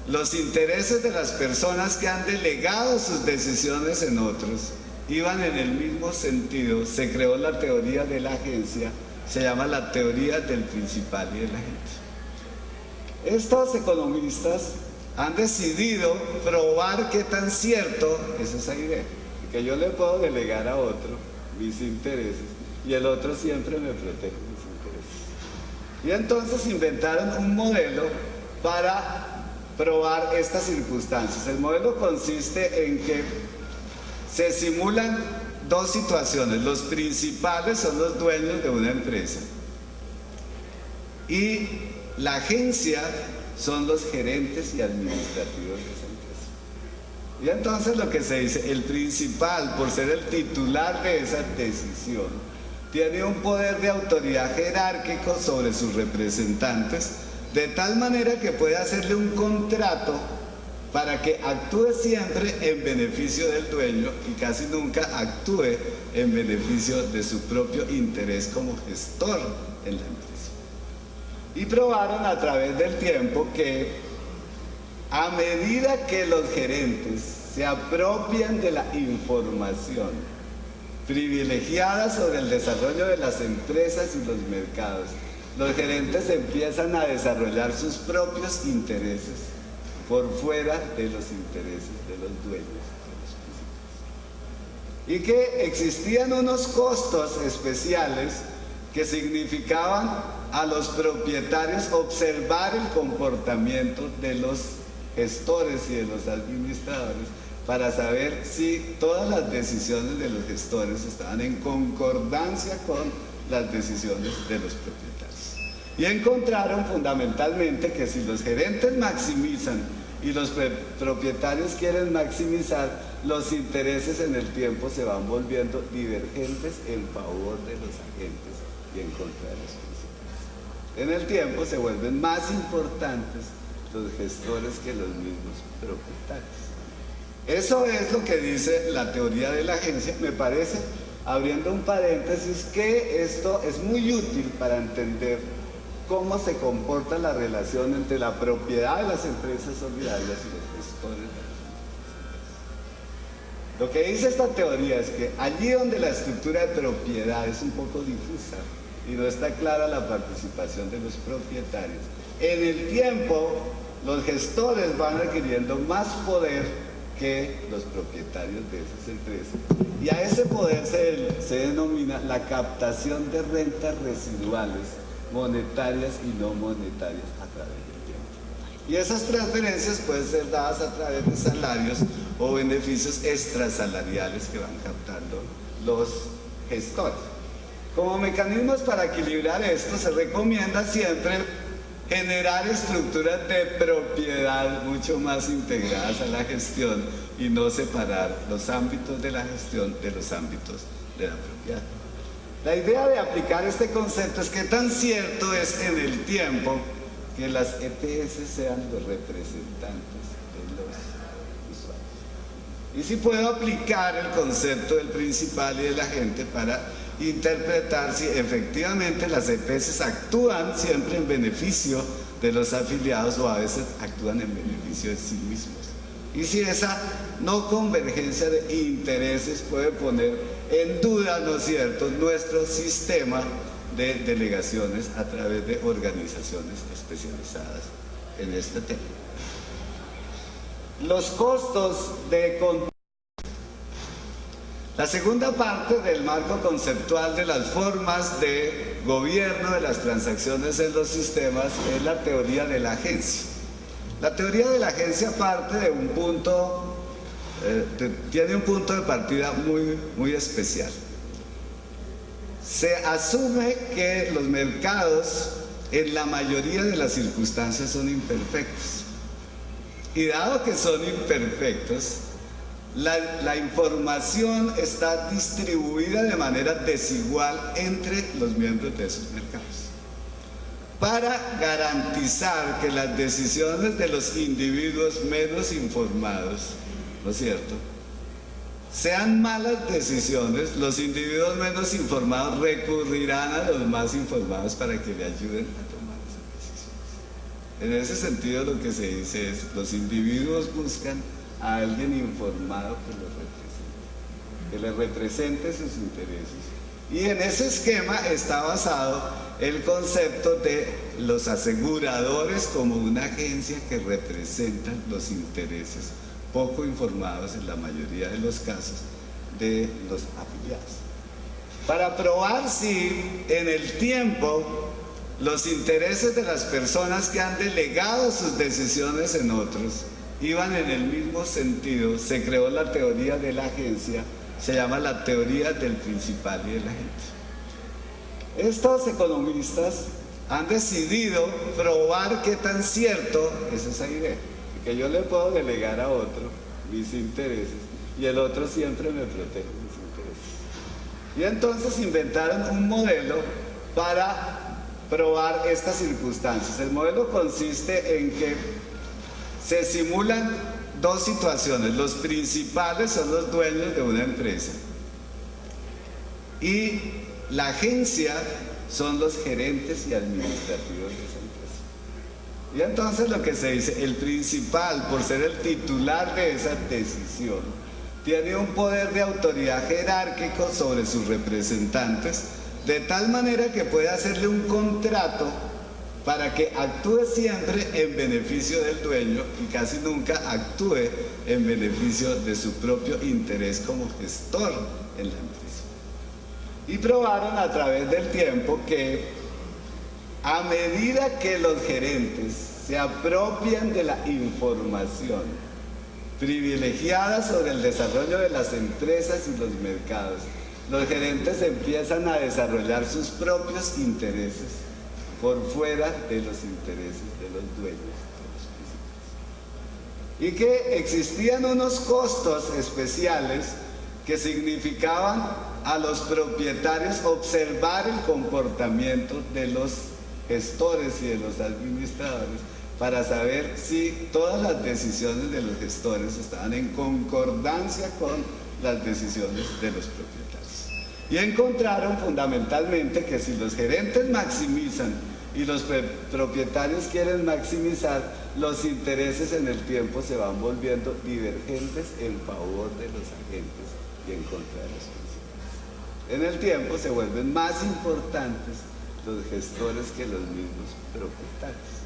los intereses de las personas que han delegado sus decisiones en otros iban en el mismo sentido, se creó la teoría de la agencia, se llama la teoría del principal y del agente. Estos economistas han decidido probar qué tan cierto es esa idea, que yo le puedo delegar a otro mis intereses y el otro siempre me protege mis intereses. Y entonces inventaron un modelo para probar estas circunstancias. El modelo consiste en que se simulan dos situaciones. Los principales son los dueños de una empresa y la agencia son los gerentes y administrativos de esa empresa. Y entonces lo que se dice, el principal, por ser el titular de esa decisión, tiene un poder de autoridad jerárquico sobre sus representantes, de tal manera que puede hacerle un contrato para que actúe siempre en beneficio del dueño y casi nunca actúe en beneficio de su propio interés como gestor en la empresa. Y probaron a través del tiempo que a medida que los gerentes se apropian de la información privilegiada sobre el desarrollo de las empresas y los mercados, los gerentes empiezan a desarrollar sus propios intereses por fuera de los intereses de los dueños, de los principales. Y que existían unos costos especiales que significaban a los propietarios observar el comportamiento de los gestores y de los administradores para saber si todas las decisiones de los gestores estaban en concordancia con las decisiones de los propietarios. Y encontraron fundamentalmente que si los gerentes maximizan y los propietarios quieren maximizar, los intereses en el tiempo se van volviendo divergentes en favor de los agentes y en contra de los principales. En el tiempo se vuelven más importantes los gestores que los mismos propietarios. Eso es lo que dice la teoría de la agencia. Me parece, abriendo un paréntesis, que esto es muy útil para entender cómo se comporta la relación entre la propiedad de las empresas solidarias y los gestores de las empresas. Lo que dice esta teoría es que allí donde la estructura de propiedad es un poco difusa y no está clara la participación de los propietarios, en el tiempo los gestores van adquiriendo más poder que los propietarios de esas empresas. Y a ese poder se denomina la captación de rentas residuales monetarias y no monetarias a través del tiempo. Y esas transferencias pueden ser dadas a través de salarios o beneficios extrasalariales que van captando los gestores. Como mecanismos para equilibrar esto, se recomienda siempre generar estructuras de propiedad mucho más integradas a la gestión y no separar los ámbitos de la gestión de los ámbitos de la propiedad. La idea de aplicar este concepto es que tan cierto es en el tiempo que las EPS sean los representantes de los usuarios. Y si puedo aplicar el concepto del principal y del agente para interpretar si efectivamente las EPS actúan siempre en beneficio de los afiliados o a veces actúan en beneficio de sí mismos. Y si esa no convergencia de intereses puede poner en duda, ¿no es cierto?, nuestro sistema de delegaciones a través de organizaciones especializadas en este tema. Los costos de la segunda parte del marco conceptual de las formas de gobierno de las transacciones en los sistemas es la teoría de la agencia. La teoría de la agencia parte de un punto, tiene un punto de partida muy especial. Se asume que los mercados en la mayoría de las circunstancias son imperfectos. Y dado que son imperfectos, la información está distribuida de manera desigual entre los miembros de esos mercados. Para garantizar que las decisiones de los individuos menos informados, ¿no es cierto?, sean malas decisiones, los individuos menos informados recurrirán a los más informados para que le ayuden a tomar esas decisiones. En ese sentido, lo que se dice es, los individuos buscan a alguien informado que les represente sus intereses. Y en ese esquema está basado el concepto de los aseguradores como una agencia que representa los intereses poco informados en la mayoría de los casos de los afiliados. Para probar si en el tiempo los intereses de las personas que han delegado sus decisiones en otros iban en el mismo sentido, se creó la teoría de la agencia se llama la teoría del principal y de la gente. Estos economistas han decidido probar qué tan cierto es esa idea, que yo le puedo delegar a otro mis intereses y el otro siempre me protege mis intereses. Y entonces inventaron un modelo para probar estas circunstancias. El modelo consiste en que se simulan dos situaciones. Los principales son los dueños de una empresa y la agencia son los gerentes y administrativos de esa empresa. Y entonces lo que se dice, el principal, por ser el titular de esa decisión, tiene un poder de autoridad jerárquico sobre sus representantes, de tal manera que puede hacerle un contrato para que actúe siempre en beneficio del dueño y casi nunca actúe en beneficio de su propio interés como gestor en la empresa. Y probaron a través del tiempo que a medida que los gerentes se apropian de la información privilegiada sobre el desarrollo de las empresas y los mercados, los gerentes empiezan a desarrollar sus propios intereses por fuera de los intereses de los dueños de los principales. Y que existían unos costos especiales que significaban a los propietarios observar el comportamiento de los gestores y de los administradores para saber si todas las decisiones de los gestores estaban en concordancia con las decisiones de los propietarios. Y encontraron fundamentalmente que si los gerentes maximizan y los propietarios quieren maximizar, los intereses en el tiempo se van volviendo divergentes en favor de los agentes y en contra de los principales. En el tiempo se vuelven más importantes los gestores que los mismos propietarios.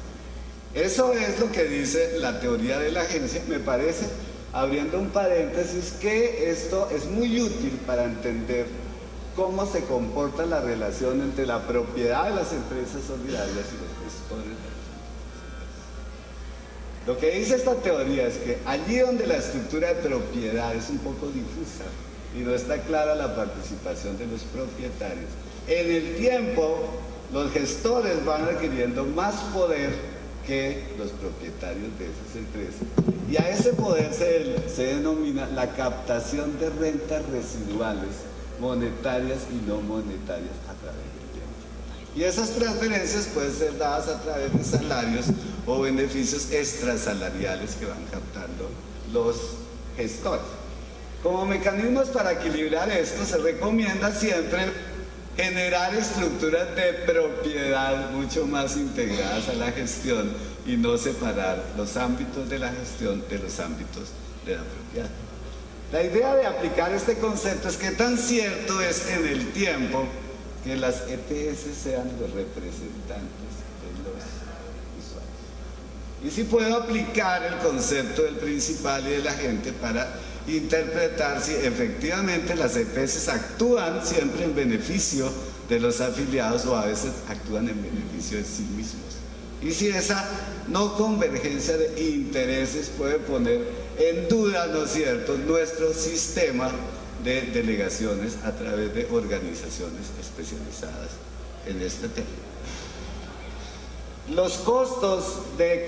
Eso es lo que dice la teoría de la agencia. Me parece, abriendo un paréntesis, que esto es muy útil para entender cómo se comporta la relación entre la propiedad de las empresas solidarias y los gestores de las empresas. Lo que dice esta teoría es que allí donde la estructura de propiedad es un poco difusa y no está clara la participación de los propietarios, en el tiempo los gestores van adquiriendo más poder que los propietarios de esas empresas. Y a ese poder se denomina la captación de rentas residuales, monetarias y no monetarias a través del tiempo. Y esas transferencias pueden ser dadas a través de salarios o beneficios extrasalariales que van captando los gestores. Como mecanismos para equilibrar esto, se recomienda siempre generar estructuras de propiedad mucho más integradas a la gestión y no separar los ámbitos de la gestión de los ámbitos de la propiedad. La idea de aplicar este concepto es que tan cierto es en el tiempo que las EPS sean los representantes de los usuarios. Y si puedo aplicar el concepto del principal y de la gente para interpretar si efectivamente las EPS actúan siempre en beneficio de los afiliados o a veces actúan en beneficio de sí mismos. Y si esa no convergencia de intereses puede poner en duda, ¿no es cierto?, nuestro sistema de delegaciones a través de organizaciones especializadas en este tema. Los costos de